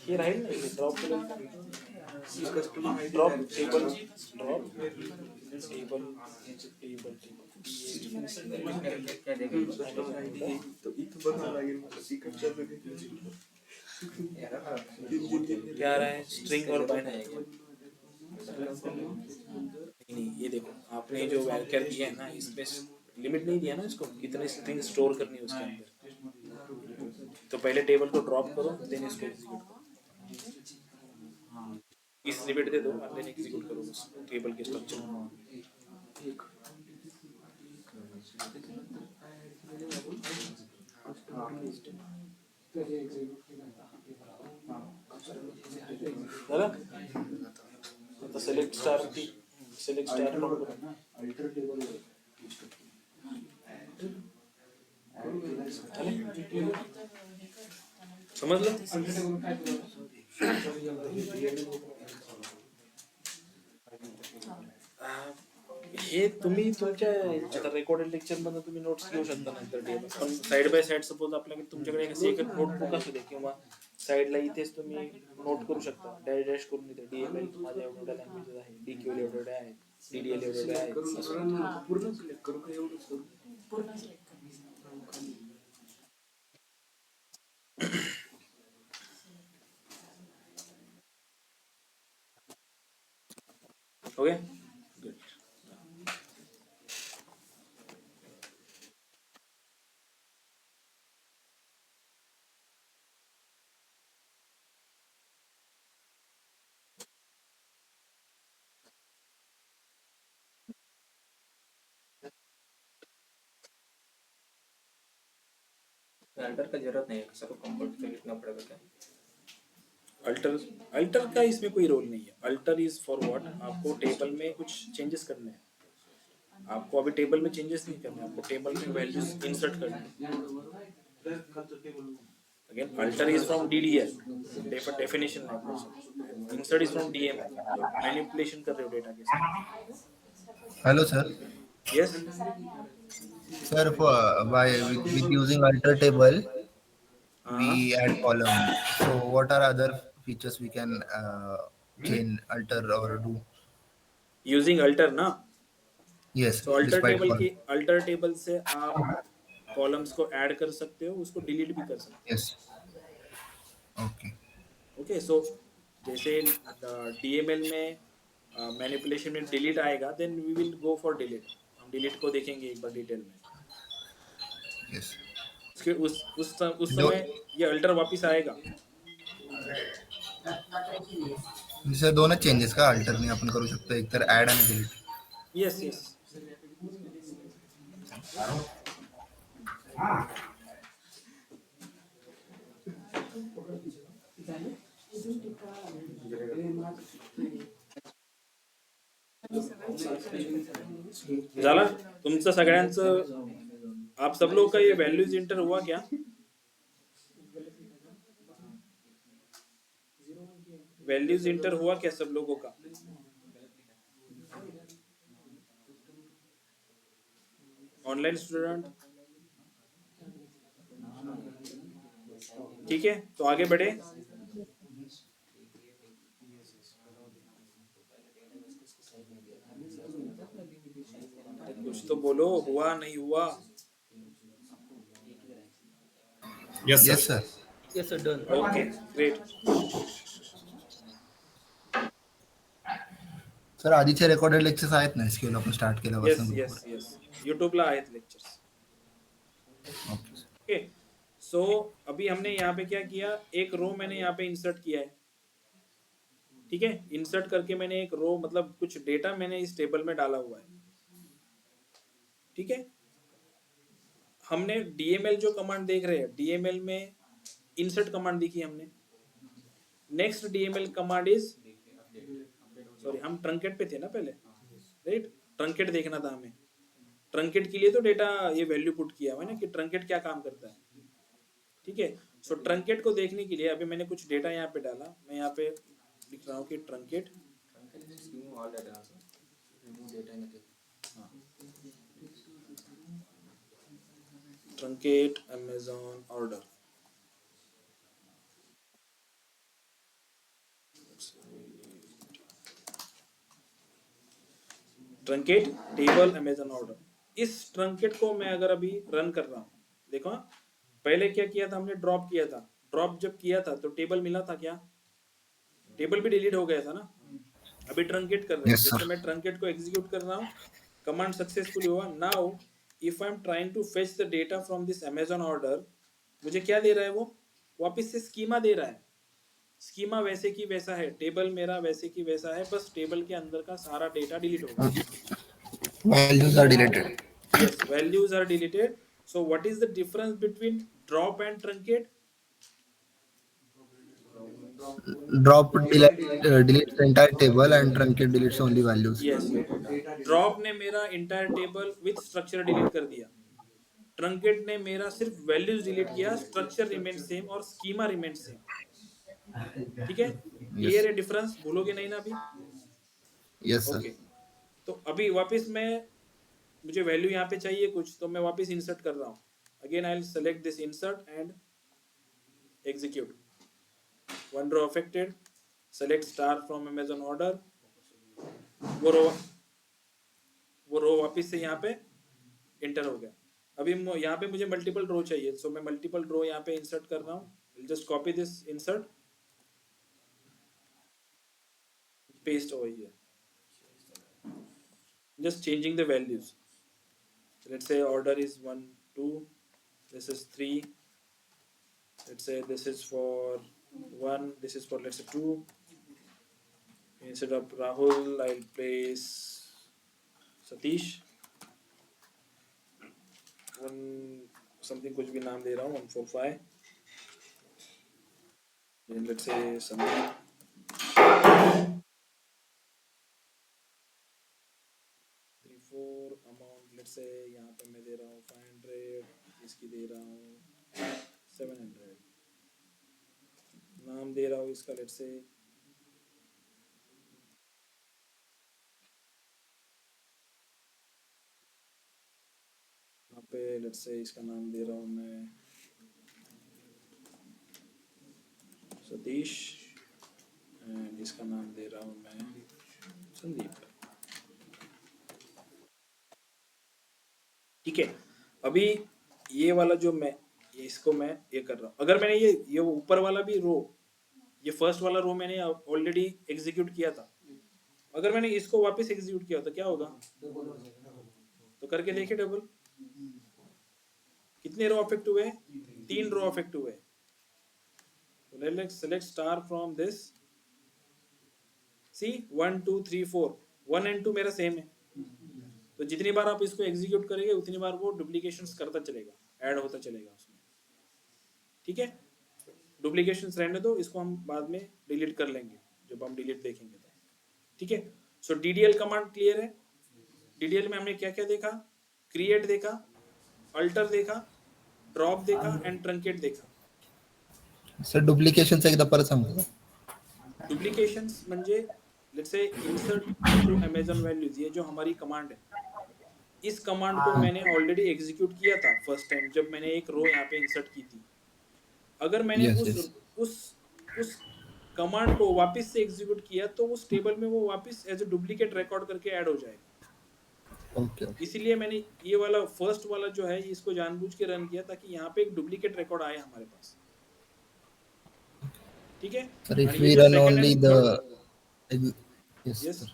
हे राहील ना, ड्रॉप केलं drop table drop table table क्या आ रहा है, स्ट्रिंग और बाइनरी। नहीं, ये देखो आपने जो वैल्कर दिया है ना, इसमें लिमिट नहीं दिया ना इसको, कितने स्ट्रिंग स्टोर करनी है उसके अंदर। तो पहले टेबल को ड्रॉप करो, देन इसको एग्जीक्यूट करो। इस लिमिट दे दो और देन एग्जीक्यूट करो उस टेबल के स्ट्रक्चर को। झालं? आता सिलेक्ट स्टार समजलं? हे तुम्ही तुमच्या आता रेकॉर्डेड लेक्चर मध्ये तुम्ही नोट्स घेऊ शकता नंतर टेबल, पण साइड बाय साइड सपोज आपल्याकडे तुमच्याकडे एक नोटबुक असू दे किंवा साइडला इथेच तुम्ही नोट करू शकता, डॅश डॅश करून इथे डीएमएल माझ्या एवढ्या लँग्वेजेस आहे, डीक्यूएल एवढे आहेत, डीडीएल एवढे आहेत, पूर्ण सिलेक्ट करू का एवढंच करू? पूर्ण सिलेक्ट ओके। अल्टर का जरूरत नहीं है, सबको कंपोर्ट पे लिखना पड़ेगा क्या? अल्टर अल्टर का इसमें कोई रोल नहीं है। अल्टर इज फॉर व्हाट, आपको टेबल में कुछ चेंजेस करने हैं। आपको अभी टेबल में चेंजेस नहीं करने, आपको टेबल में वैल्यूज इंसर्ट करने हैं। Again alter is from DDL definition है, insert is from DML। Manipulation कर रहे हो डेटा के साथ। Hello sir. Yes Sir, for by with using alter table, we हाँ, add column. So what are other features we can change, alter or do? Using alter ना। Yes, सो despite column. Alter table से आप columns को add कर सकते हो, उसको delete भी कर सकते Yes. Okay. हो। ओके, सो जैसे DML में मैनिपुलेशन में डिलीट आएगा, then we will go for delete. हम डिलीट को देखेंगे एक बार डिटेल में। Yes. उसके उस जो समय ये अल्टर वापस आएगा। जैसे दोनों चेंजेस का अल्टरने आपण करू शकतो, एक तर ऍड आणि डिलीट. यस यस, झाला तुमचं सगळ्यांचं। आप सब लोग का ये वैल्यूज इंटर हुआ क्या? वैल्यूज इंटर हुआ क्या सब लोगों का? ऑनलाइन स्टूडेंट, ठीक है, तो आगे बढ़े। कुछ तो बोलो, हुआ नहीं हुआ? Yes sir. Yes sir, done. Okay great. Sir आधीचे रेकॉर्डेड लेक्चर्स आहेत ना SQL आपण स्टार्ट यस केल्यापासून यस ग्रुपवर. यस, यूट्यूबला आहेत लेक्चर्स। ओके. ओके, सो अभी हमने यहाँ पे क्या किया, एक रो मैंने यहाँ पे इंसर्ट किया है। ठीक है, इंसर्ट करके मैंने एक रो मतलब कुछ डेटा मैंने इस टेबल में डाला हुआ है। ठीक है, हमने DML जो कमांड देख रहे हैं, DML में इंसर्ट कमांड देखी हमने। Next DML command is, sorry हम ट्रंकेट पे थे ना पहले, राइट? ट्रंकेट देखना था हमें। ट्रंकेट के लिए तो डेटा ये वैल्यू पुट किया हुआ है ना कि ट्रंकेट क्या काम करता है। ठीक है, सो ट्रंकेट को देखने के लिए अभी मैंने कुछ डेटा यहाँ पे डाला। मैं यहाँ पे लिख रहा हूँ कि truncate, Remove all data also. Remove data in the table. Truncate Amazon order. Truncate table Amazon order. इस ट्रंकेट को मैं अगर अभी रन कर रहा हूँ, देखो हाँ, पहले क्या किया था हमने, ड्रॉप किया था। ड्रॉप जब किया था तो टेबल मिला था क्या? टेबल भी डिलीट हो गया था ना। अभी ट्रंकेट कर रहे हैं, Yes, जैसे sir. मैं ट्रंकेट को एग्जीक्यूट कर रहा हूँ, कमांड सक्सेसफुली हुआ। Now if I am trying to fetch the data from this Amazon order, मुझे क्या दे रहा है वो? वापस से स्कीमा दे रहा है। स्कीमा वैसे की वैसा है, टेबल मेरा वैसे की वैसा है, बस टेबल के अंदर का सारा डेटा डिलीट हो गया। Values are deleted. Yes, values are deleted. So what is the difference between drop and truncate? Drop deletes the entire table and truncate deletes only values. Yes, drop ने मेरा entire table with structure delete कर दिया। truncate ने मेरा सिर्फ values delete किया, structure remains same और schema remains same। ठीक है, Yes. clear है difference? भूलोगे नहीं ना अभी? Yes sir. ओके, तो अभी वापस मैं, मुझे वैल्यू यहाँ पे चाहिए कुछ, तो मैं वापस इंसर्ट कर रहा हूँ। Again I will select this insert and execute. One row affected, select star from Amazon order. वो रो वापस से यहाँ पे इंटर हो गया। अभी यहाँ पे मुझे मल्टीपल रो चाहिए, सो मैं मल्टीपल रो यहाँ पे इंसर्ट कर रहा हूँ। Just copy this insert, paste over here, just changing the values. Let's say order is 1 2, this is 3, let's say this is for 1, this is for, let's say, 2. Instead of Rahul I'll place Satish, one something कुछ भी नाम दे रहा हूँ 145 let's say Sandeep 34 amount let's say यहाँ पे मैं दे रहा हूँ 500 इसकी दे रहा हूँ 700 नाम दे रहा हूँ इसका लेट्स से यहाँ पे लेट्स से इसका नाम दे रहा हूँ मैं सतीश एंड इसका नाम दे रहा हूँ मैं संदीप। ठीक है, अभी ये वाला जो मैं इसको मैं ये कर रहा हूँ, अगर मैंने ये ऊपर वाला भी रो, ये फर्स्ट वाला रो मैंने ऑलरेडी एग्जीक्यूट किया था, अगर मैंने इसको वापस एग्जीक्यूट किया तो क्या होगा? तो करके देखिए डबल, कितने रो अफेक्ट हुए? 3 रो अफेक्ट हुए। तो let's select star from this, C 1 2 3 4 1 and 2 मेरा सेम है, तो जितनी बार आप इसको एग्जीक्यूट करेंगे उतनी बार वो डुप्लीकेशंस करता चलेगा, ऐड होता चलेगा उसमें। ठीक है, डुप्लीकेशंस रहने दो, इसको हम बाद में डिलीट कर लेंगे जब हम डिलीट देखेंगे तो। ठीक है, सो डीडीएल कमांड क्लियर है। डीडीएल में हमने क्या क्या देखा? क्रिएट देखा, अल्टर देखा, ड्रॉप देखा एंड ट्रंकेट देखा। सर डुप्लिकेशनचं एकदा परत सांगतो का? डुप्लीकेशंस म्हणजे let's say insert into Amazon values, ये जो हमारी कमांड है, इस कमांड को मैंने ऑलरेडी एग्जीक्यूट किया था फर्स्ट टाइम जब मैंने एक रो यहाँ पे इंसर्ट की थी। अगर मैंने Yes, उस yes. उस कमांड को वापस से एग्जीक्यूट किया तो उस टेबल में वो वापस एज ए डुप्लीकेट रिकॉर्ड करके ऐड हो जाएगा। ओके इसीलिए मैंने ये वाला फर्स्ट वाला जो है इसको जानबूझ के रन किया ताकि यहाँ पे एक डुप्लीकेट रिकॉर्ड आए हमारे पास। ठीक है, सर इफ आणि वी ये जो run second only and the third- yes yes, sir.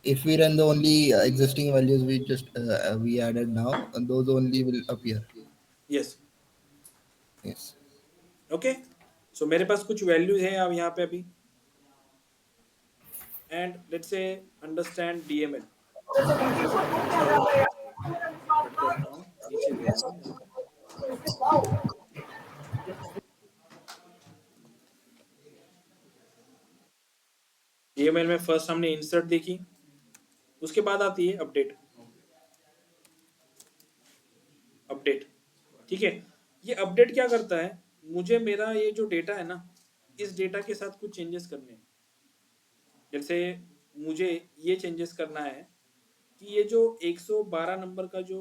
If we run the only existing values we just we added now, those only will appear. yes, Yes. Okay. So मेरे पास कुछ values हैं अब यहाँ पे अभी, and let's say understand DML. Cut करता हूँ, नीचे ले रहा हूँ यहाँ पे। डीएमएल में फर्स्ट हमने इंसर्ट देखी, उसके बाद आती है अपडेट। अपडेट, ठीक है, ये अपडेट क्या करता है? मुझे मेरा ये जो डेटा है ना, इस डेटा के साथ कुछ चेंजेस करने हैं। जैसे मुझे ये चेंजेस करना है कि ये जो 112 नंबर का जो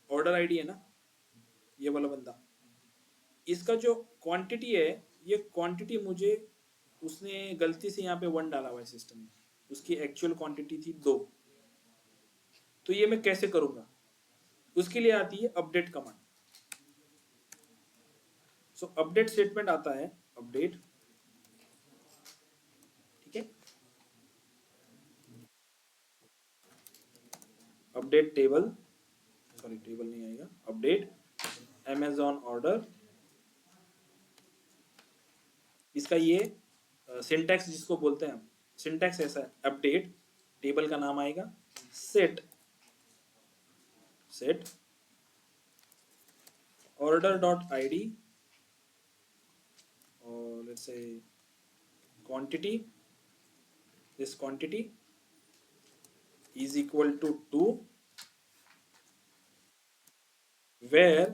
ऑर्डर आईडी है ना, ये वाला बंदा, इसका जो क्वांटिटी है, ये क्वांटिटी मुझे उसने गलती से यहाँ पे 1 डाला हुआ है सिस्टम में, उसकी एक्चुअल क्वांटिटी थी 2। तो ये मैं कैसे करूंगा? उसके लिए आती है अपडेट कमांड। सो अपडेट स्टेटमेंट आता है, अपडेट, ठीक है, अपडेट टेबल, सॉरी टेबल नहीं आएगा, अपडेट अमेज़न ऑर्डर। इसका ये सिंटैक्स जिसको बोलते हैं हम, सिंटैक्स ऐसा है, अपडेट टेबल का नाम आएगा, सेट ऑर्डर डॉट आईडी और let's say quantity, this quantity is equal to 2 where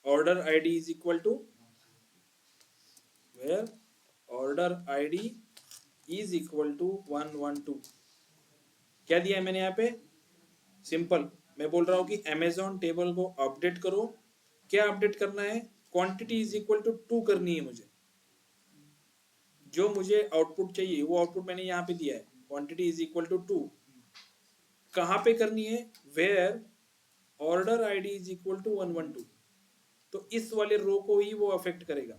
order id is equal to where order id is equal to 112। क्या दिया है मैंने यहाँ पे? सिंपल, मैं बोल रहा हूँ कि अमेज़न टेबल को अपडेट करो। क्या अपडेट करना है? क्वांटिटी इज इक्वल टू 2 करनी है मुझे, जो मुझे आउटपुट चाहिए वो आउटपुट मैंने यहाँ पे दिया है, क्वांटिटी इज इक्वल टू 2। कहाँ पे करनी है? Where order ID is equal to 112। तो इस वाले रो को ही वो अफेक्ट करेगा।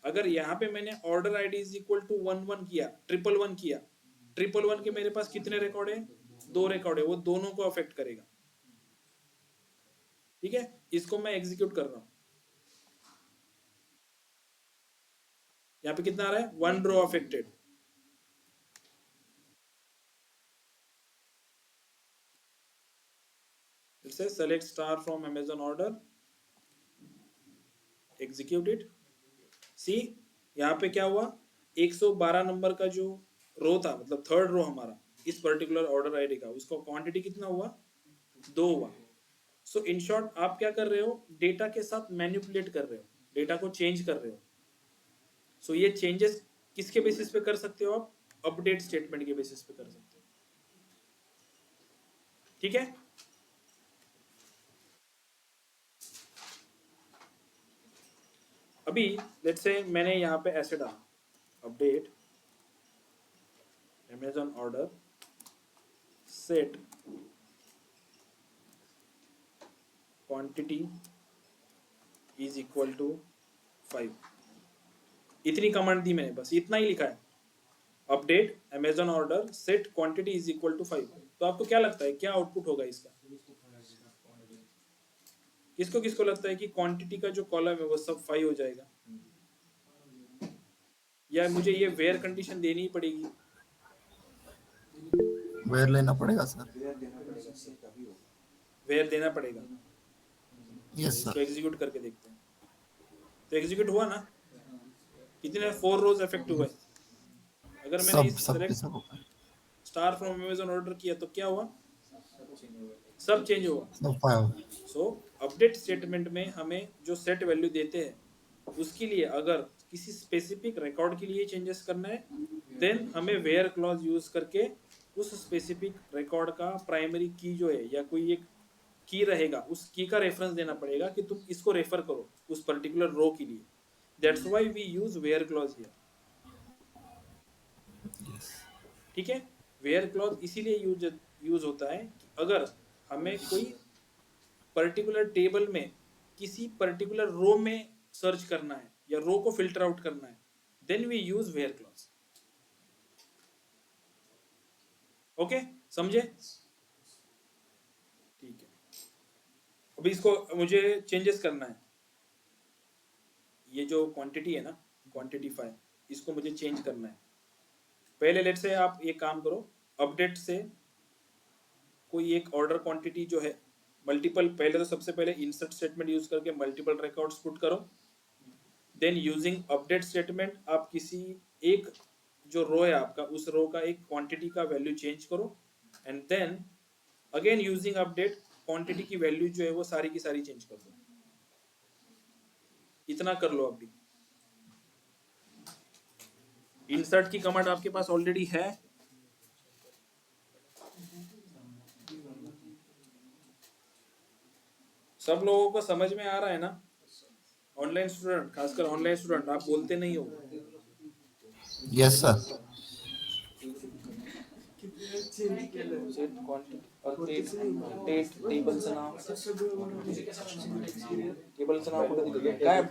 अगर यहाँ पे मैंने order ID is equal to 11 किया, 111 किया, 111 के मेरे पास कितने रिकॉर्ड है? 2 रिकॉर्ड है, वो दोनों को अफेक्ट करेगा। ठीक है, इसको मैं एग्जीक्यूट कर रहा हूँ। यहाँ पे कितना आ रहा है? 1 row affected. Say select star from Amazon order, execute it. See यहाँ पे क्या हुआ, 112 नंबर का जो रो था, मतलब थर्ड रो हमारा इस पर्टिकुलर ऑर्डर आईडी का, उसका क्वांटिटी कितना हुआ, 2 हुआ। सो इन शॉर्ट आप क्या कर रहे हो, डेटा के साथ मैनिपुलेट कर रहे हो, डेटा को चेंज कर रहे हो। सो ये चेंजेस किसके बेसिस पे कर सकते हो आप, अपडेट स्टेटमेंट के बेसिस पे कर सकते हो। ठीक है, अभी लेट्स से मैंने यहाँ पे ऐसे डाला, update Amazon order set quantity is equal to 5। इतनी कमांड दी मैंने, बस इतना ही लिखा है, update Amazon order set quantity is equal to 5। तो आपको क्या लगता है क्या आउटपुट होगा इसका, किसको किसको लगता है कि क्वांटिटी का जो कॉलम है वो सब 5 हो जाएगा, या मुझे ये वेयर कंडीशन देनी ही पड़ेगी? वेयर लेना पड़ेगा सर। वेयर देना पड़ेगा सर, तभी होगा। वेयर देना पड़ेगा। यस इसको सर। एग्जीक्यूट करके देखते हैं। तो एग्जीक्यूट हुआ ना, कितने 4 रोज इफेक्ट हुए। अगर मैंने सब इस सब सेलेक्ट सब होगा। स्टार फ्रॉम अमेजन ऑर्डर किया तो क्या हुआ, सब चेंज हुआ। सब 5। सो अपडेट स्टेटमेंट में हमें जो सेट वैल्यू देते हैं उसके लिए अगर किसी स्पेसिफिक रिकॉर्ड के लिए चेंजेस करना है, देन हमें वेयर क्लॉज यूज करके उस स्पेसिफिक रिकॉर्ड का प्राइमरी की जो है या कोई एक की रहेगा, उस की का रेफरेंस देना पड़ेगा कि तुम इसको रेफर करो उस पर्टिकुलर रो के लिए। That's why we use where clause here. ठीक है, वेयर क्लॉज इसीलिए यूज होता है कि अगर हमें कोई पर्टिकुलर टेबल में किसी पर्टिकुलर रो में सर्च करना है या रो को फिल्टर आउट करना है, then we use where clause. Okay, समझे? ठीक है, अभी इसको मुझे चेंजेस करना है। ये जो क्वांटिटी है ना, क्वांटिटी 5, इसको मुझे चेंज करना है। पहले लेट से आप ये काम करो, अपडेट से कोई एक ऑर्डर क्वांटिटी जो है मल्टीपल, पहले तो सबसे पहले इंसर्ट स्टेटमेंट यूज करके मल्टीपल रिकॉर्ड्स पुट करो। देन यूजिंग अपडेट स्टेटमेंट आप किसी एक जो रो है आपका, उस रो का एक क्वांटिटी का वैल्यू चेंज करो, and then again using update quantity की वैल्यू जो है वो सारी की सारी चेंज कर दो। इतना कर लो। अभी इंसर्ट की कमांड आपके पास ऑलरेडी है, सब लोगों को समझ में आ रहा है ना? ऑनलाइन स्टूडेंट, खासकर ऑनलाइन स्टूडेंट, आप बोलते नहीं हो। Yes sir. अपडेट टेबलचं नाव, टेबलचं नाव कुठे दिलं, काय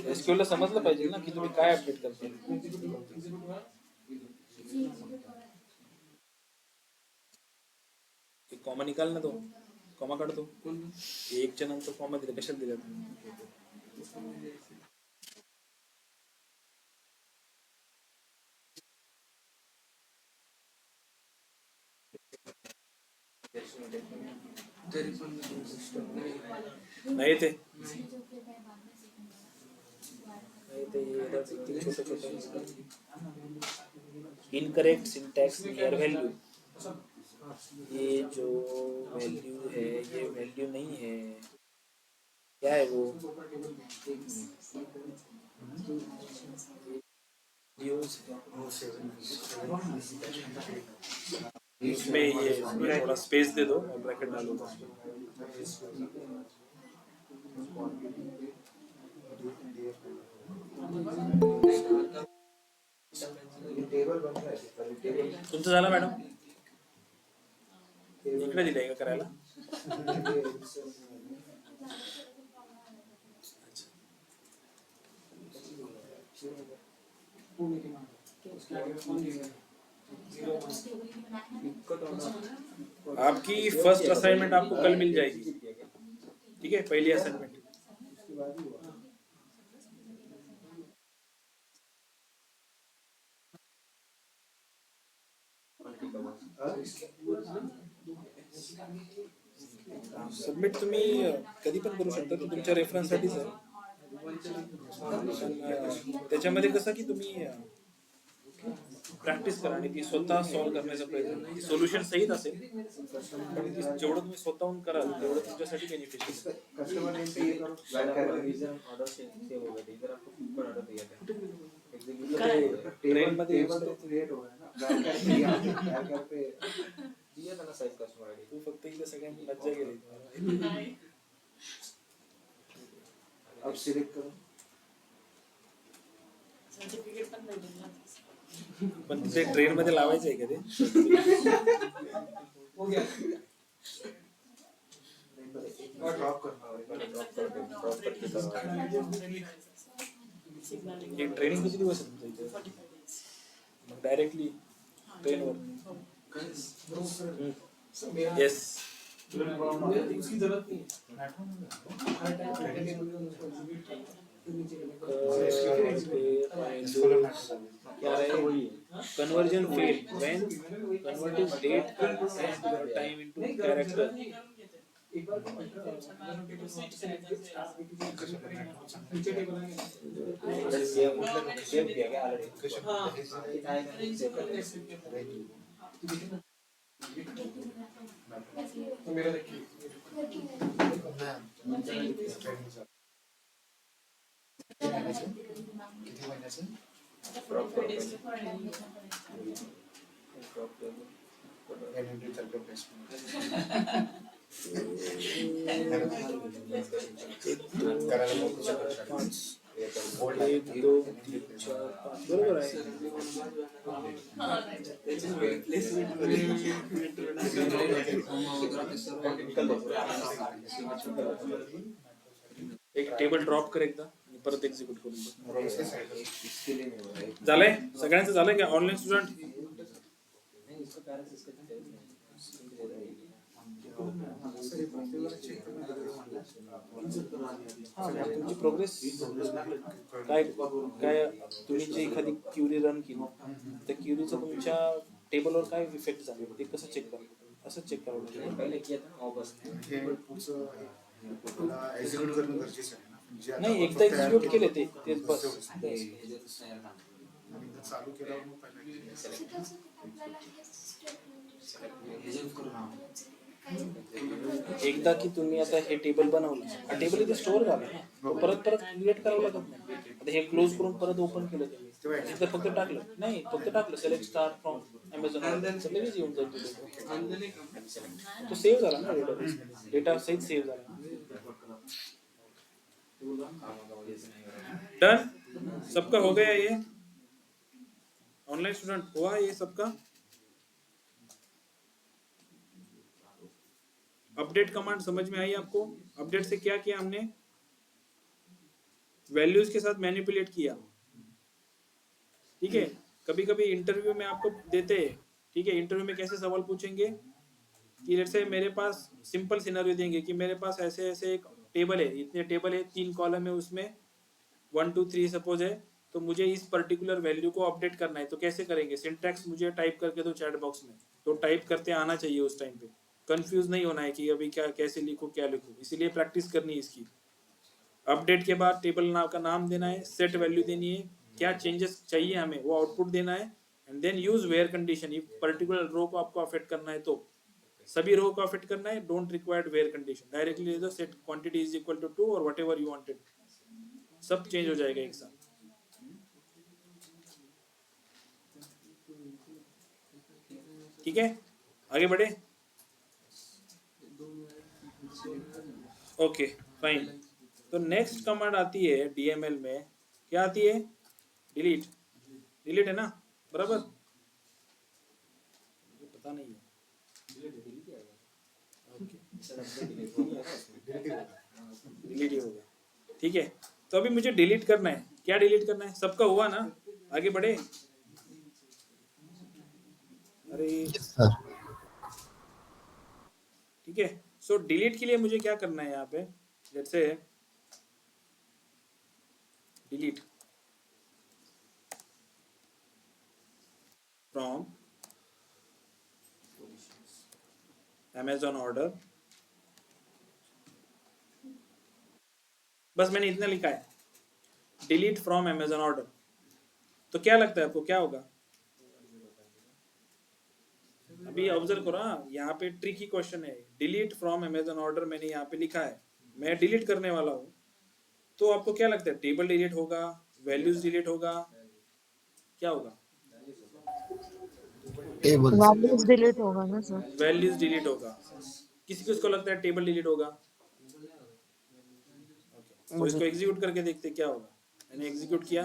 एसक्यूएल समजलं पाहिजे ना की तुम्ही काय अपडेट करताय। कॉमा निकाल ना, तो कॉमा काढ, तो एक च्या नंतर कॉमा दिला, कशाला दिला तुम्ही? नाही ते इनकरेक्ट सिंटैक्स नियर वैल्यू, ये जो वैल्यू है ये वैल्यू नहीं है, क्या है वो, इसमें ये थोड़ा स्पेस दे दो और ब्रैकेट डालो। टेबल बन रहा है, टेबल तुमचं झालं मॅडम? इकडे दिलंय का करायला? आपकी फर्स्ट असाइनमेंट आपको कल मिल जाएगी, ठीक है, पहली असाइनमेंट। सबमिट तुम्ही कधी पण करू शकता, ते तुमच्या रेफरन्ससाठीच आहे। पण त्याच्यामध्ये कसं की तुम्ही प्रॅक्टिस करा आणि ती स्वतः सॉल्व्ह करण्याचा प्रयत्न करा। सोल्युशन सहित असेल पण ती जेवढं तुम्ही स्वतःहून कराल तेवढं तुमच्यासाठी बेनिफिशियल आहे। कस्टमर नेम पे ये करो, बैक कर रीजन ऑर्डर सेव हो गए, इधर आपको फ्लिपकार्ट ऑर्डर दिया था टेबल टेबल तो क्रिएट हो गया ना, बैक कर पे दिया था ना साइज कस्टमर आईडी। तू फक्त इथे सगळ्यांनी लज्जा गेली। अब सिलेक्ट करो, सर्टिफिकेट पण नाही दिलं. पण ते ट्रेन मध्ये लावायचं आहे का ते? ड्रॉप करना हे ट्रेनिंग किती दिवस आहे तुमचं इथे? मग डायरेक्टली ट्रेनवर? येस, उसकी जरूरत नहीं क्या है? Conversion fail when converting date and time into character. एक बार नीचे टेबल सेव किया गया ऑलरेडी। मेरा देखिए किती महिन्याचं? एक दो तीन चार पाच बरोबर आहे। एक टेबल ड्रॉप कर एकदा आणि परत एक्झिक्यूट करून बघ। झालंय सगळ्यांचं? झालंय का ऑनलाईन स्टुडंट? तुमची प्रोग्रेस काय काय तुम्ही जी एखादी क्युरी रन केली त्या क्युरीचा तुमच्या टेबलवर काय इफेक्ट झाला ते कसं चेक करायचं? असं चेक करावं लागेल। पहले किया था ना ऑगस्ट में। एक्झिक्यूट करणं गरजेचं आहे ना? नाही, एकदा एक्झिक्यूट केले तेच बस। चालू केल्यावर मग एकदा की तुम्ही आता हे टेबल बनवलं, हा टेबल इथे स्टोअर झाला ना, परत क्रिएट करावं लागत नाही। आता हे क्लोज करून परत ओपन केलं तुम्ही, इथं फक्त टाकलं नाही, फक्त टाकलं सिलेक्ट स्टार फ्रॉम अमेझॉन, लगेच येऊन जाईल तिथे। तो सेव्ह झाला ना, डेटा सहित सेव्ह झाला। डन, सबका हो गया ये? ऑनलाइन स्टूडेंट हुआ ये सबका? अपडेट कमांड समझ में आई आपको? अपडेट से क्या किया हमने? वैल्यूज के साथ मैनिपुलेट किया, ठीक है। कभी कभी इंटरव्यू में आपको देते हैं, ठीक है, इंटरव्यू में कैसे सवाल पूछेंगे कि जैसे मेरे पास सिंपल सिनेरियो देंगे कि मेरे पास ऐसे ऐसे एक टेबल है, इतने टेबल है, 3 कॉलम है, उसमें 1 2 3 सपोज है, तो मुझे इस पर्टिकुलर वैल्यू को अपडेट करना है, तो कैसे करेंगे? सिंटैक्स मुझे टाइप करके दो चैट बॉक्स में, तो टाइप करते आना चाहिए उस टाइम पे, कंफ्यूज नहीं होना है कि अभी क्या कैसे लिखूं क्या लिखूं, इसीलिए प्रैक्टिस करनी है इसकी। अपडेट के बाद टेबल का नाम देना है, सेट वैल्यू देनी है, क्या चेंजेस चाहिए हमें वो आउटपुट देना है, and then use where condition. Particular row को आपको अफेक्ट करना है तो सभी रो को अफेक्ट करना है, don't required where condition, directly ले दो set quantity is equal to 2 और व्हाटएवर यू वांटेड, सब चेंज हो जाएगा एक साथ। ठीक है, आगे बढ़े। ओके फाइन, तो नेक्स्ट कमांड आती है डीएमएल में, क्या आती है? डिलीट। डिलीट है ना, बराबर? पता नहीं है, डिलीट ही होगा, ठीक है। तो अभी मुझे डिलीट करना है, क्या डिलीट करना है? सबका हुआ ना? आगे बढ़े। अरे यस सर। ठीक है। सो डिलीट के लिए मुझे क्या करना है यहाँ पे, let's say delete from Amazon order, बस मैंने इतना लिखा है, डिलीट फ्रॉम Amazon ऑर्डर। तो क्या लगता है आपको क्या होगा? अभी ऑब्जर्व करो, हाँ, यहाँ पे ट्रिकी क्वेश्चन है। डिलीट फ्रॉम Amazon ऑर्डर मैंने यहाँ पे लिखा है, मैं डिलीट करने वाला हूँ, तो आपको क्या लगता है? टेबल डिलीट होगा, वैल्यूज डिलीट होगा, क्या होगा? टेबल। वैल्यूज डिलीट होगा ना सर? वैल्यूज डिलीट होगा। किसी किसको लगता है टेबल डिलीट होगा? तो मुझे इसको एग्जीक्यूट करके देखते क्या होगा। मैंने एग्जीक्यूट किया,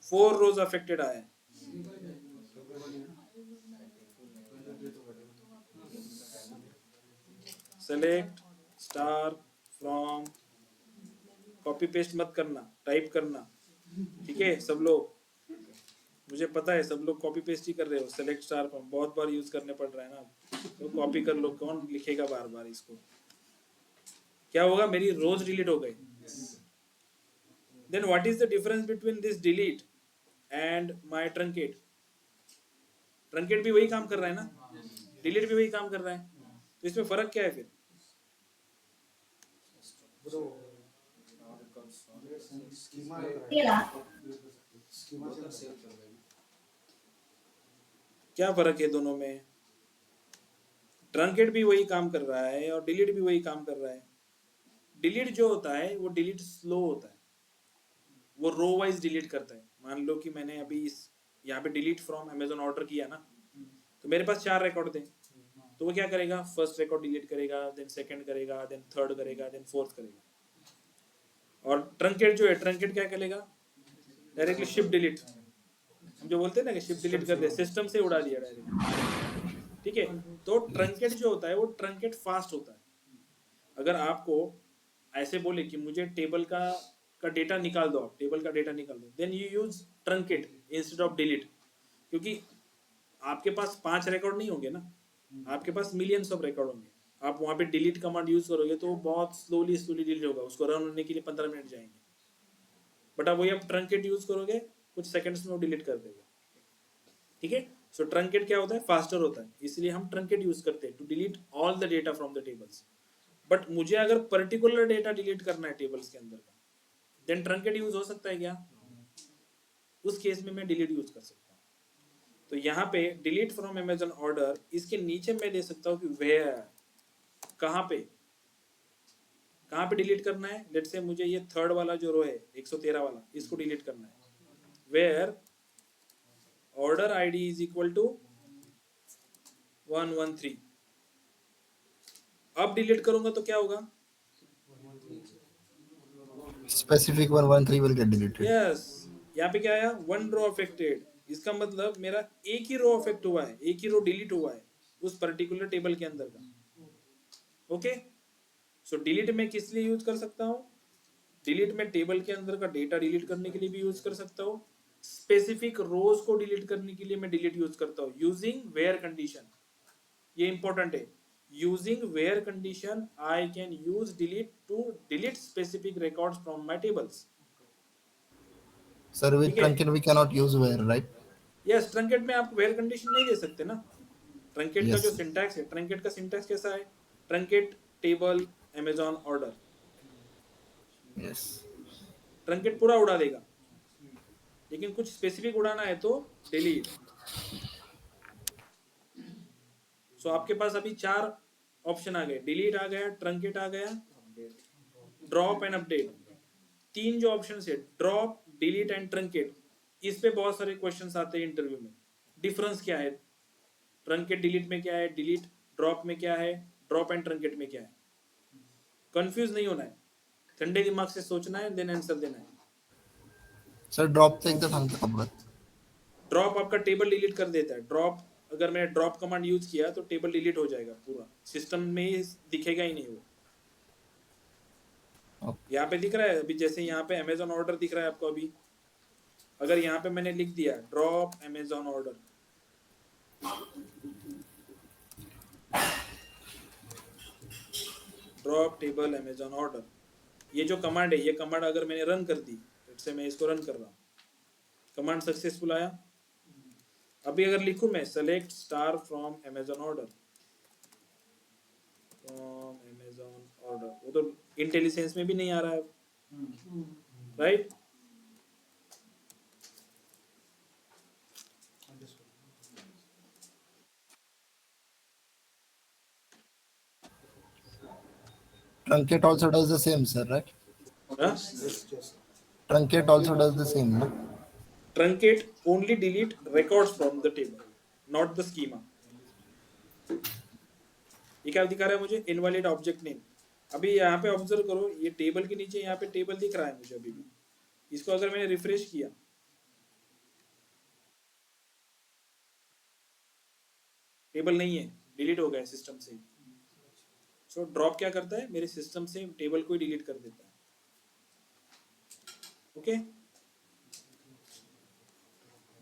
4 रोज अफेक्टेड आया है। Select star from, copy paste मत करना, टाइप करना, ठीक है सब लोग, मुझे पता है सब लोग कॉपी पेस्ट ही कर रहे हो। सेलेक्ट स्टार फ्रॉम बहुत बार यूज करने पड़ रहा है ना, तो कॉपी कर लो, कौन लिखेगा बार बार इसको। क्या होगा? मेरी रोज डिलीट हो गई। Then what is the difference between this delete and my truncate? Truncate भी वही काम कर रहा है ना, डिलीट भी वही काम कर रहा है, तो इसमें फर्क क्या है फिर? क्या फर्क है दोनों में? ट्रंकेट भी वही काम कर रहा है और डिलीट भी वही काम कर रहा है। डिलीट जो होता है वो डिलीट स्लो होता है, वो रो वाइज डिलीट करता है। मान लो कि मैंने अभी इस यहाँ पे डिलीट फ्रॉम Amazon ऑर्डर किया ना, तो मेरे पास 4 रिकॉर्ड थे, तो वो क्या करेगा? फर्स्ट रिकॉर्ड डिलीट करेगा, देन सेकंड करेगा, देन थर्ड करेगा, देन फोर्थ करेगा। और ट्रंकेट जो है, ट्रंकेट क्या करेगा? डायरेक्टली शिफ्ट डिलीट, हम जो बोलते हैं ना कि शिफ्ट डिलीट कर दे, सिस्टम से उड़ा दिया डायरेक्ट, ठीक है। तो ट्रंकेट जो होता है वो ट्रंकेट फास्ट होता है। अगर आपको ऐसे बोले कि मुझे टेबल का डेटा निकाल दो, आप टेबल का डेटा निकाल दो, then you use truncate instead of delete, क्योंकि आपके पास 5 रिकॉर्ड नहीं होंगे ना, आपके पास मिलियंस ऑफ रिकॉर्ड होंगे। आप वहां पे डिलीट कमांड यूज करोगे तो बहुत स्लोली डिलीट होगा, उसको रन होने के लिए 15 मिनट जाएंगे। बट आप वही आप ट्रंकेट यूज करोगे, कुछ सेकंड्स में वो डिलीट कर देगा, ठीक है। सो ट्रंकेट क्या होता है? फास्टर होता है, इसलिए हम ट्रंकेट यूज करते हैं to delete all the data from the tables. But मुझे अगर पर्टिकुलर डेटा डिलीट करना है टेबल्स के अंदर का, देन ट्रंकेट यूज हो सकता है क्या? उस केस में मैं डिलीट यूज कर सकता हूँ। तो यहाँ पे डिलीट फ्रॉम Amazon ऑर्डर, इसके नीचे मैं दे सकता हूँ कि वेयर, कहाँ पे डिलीट करना है। लेट्स से मुझे ये थर्ड वाला जो रो है 113 वाला, इसको डिलीट करना है। Where order ID is equal to 113। अब डिलीट करूंगा तो क्या होगा? Specific 113 will get deleted. Yes, यहाँ पे क्या आया? 1 रो अफेक्टेड। इसका मतलब मेरा एक ही रो अफेक्ट हुआ है, एक ही रो डिलीट हुआ है उस पर्टिकुलर टेबल के अंदर का। ओके, सो डिलीट में किस लिए यूज कर सकता हूँ? डिलीट में टेबल के अंदर का डेटा डिलीट करने के लिए भी यूज कर सकता हूँ। स्पेसिफिक रोज को डिलीट करने के लिए मैं डिलीट यूज करता हूँ यूजिंग वेयर कंडीशन। ये इंपॉर्टेंट है, using where condition I can use delete to delete specific records from my tables. Sir, with ठीक है, truncated we cannot use where, right? Yes, truncate में आप वेयर कंडीशन नहीं दे सकते ना। ट्रंकेट का Yes. जो सिंटैक्स है, ट्रंकेट का सिंटैक्स कैसा है? Truncate table Amazon order, Yes. Truncate पूरा उड़ा देगा, लेकिन कुछ स्पेसिफिक उड़ाना है तो डिलीट। सो आपके पास अभी 4 ऑप्शन आ गए, डिलीट आ गया, ट्रंकेट आ गया, ड्रॉप एंड अपडेट। 3 जो ऑप्शन है, ड्रॉप, डिलीट एंड ट्रंकेट, इस पे बहुत सारे क्वेश्चंस आते हैं इंटरव्यू में। डिफरेंस क्या है? ट्रंकेट डिलीट में क्या है, डिलीट ड्रॉप में क्या है, ड्रॉप एंड ट्रंकेट में क्या है? कंफ्यूज नहीं होना है, ठंडे दिमाग से सोचना है, देन आंसर देना है। Sir, drop चा एकदा सांगता का परत? ड्रॉप आपका टेबल डिलीट कर देता है। ड्रॉप, अगर मैंने ड्रॉप कमांड यूज किया तो टेबल डिलीट हो जाएगा, पूरा सिस्टम में दिखेगा ही नहीं वो। यहाँ पे दिख रहा है अभी, जैसे यहाँ पे Amazon ऑर्डर दिख रहा है आपको अभी। अगर यहाँ पे मैंने लिख दिया drop Amazon order, drop table Amazon order, ये जो कमांड है, ये कमांड अगर मैंने रन कर दी, से मैं इसको रन कर रहा हूँ, कमांड सक्सेसफुल आया। अभी अगर लिखूं मैं select star from Amazon order, from Amazon order, वो तो इंटेलिजेंस में भी नहीं आ रहा है, right? Truncate also does the same, sir, right? हाँ? Truncate also does the same, no? Truncate only delete records from the table, not the schema. ये क्या दिखा रहा है मुझे? Invalid object name. अभी यहाँ पे ऑब्जर्व करो, ये टेबल के नीचे यहाँ पे टेबल दिख रहा है मुझे अभी भी। इसको अगर मैंने रिफ्रेश किया, टेबल नहीं है, डिलीट हो गया सिस्टम से। सो ड्रॉप क्या करता है, मेरे सिस्टम से टेबल को ही डिलीट कर देता है। Okay,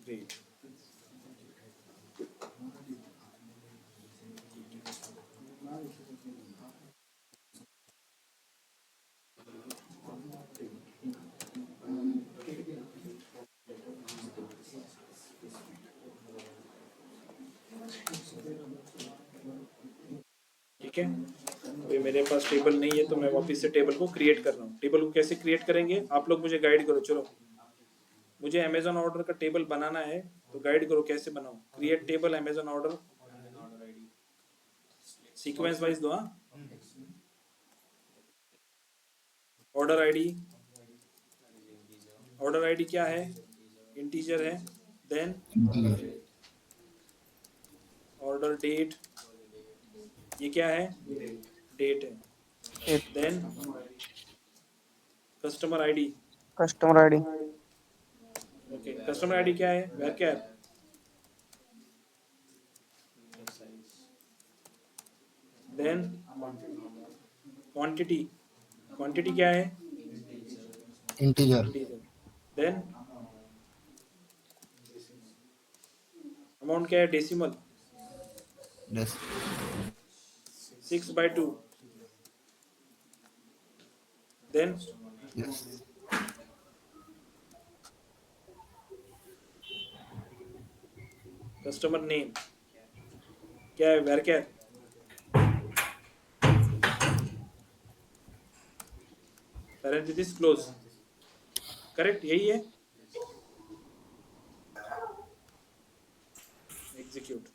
great. ठीक है, अभी मेरे पास टेबल नहीं है तो मैं वापस से टेबल को क्रिएट कर रहा हूँ। टेबल को कैसे क्रिएट करेंगे, आप लोग मुझे गाइड करो। चलो, मुझे अमेजन ऑर्डर का टेबल बनाना है, तो गाइड करो कैसे बनाऊं। Create table Amazon order, sequence wise दो। ऑर्डर आईडी, ऑर्डर आईडी क्या है, इंटीजर है। देन ऑर्डर डेट, ये क्या है, डेट है। Then customer ID, customer ID okay, customer ID क्या है, वेर क्या है। देन क्वांटिटी, क्वांटिटी क्या है, इंटीजर। देन अमाउंट क्या है, decimal, Yes. 6/2। Then Yes. Customer name क्या है, वेर क्या है। पैरेंथेसिस क्लोज, करेक्ट, यही है। Execute.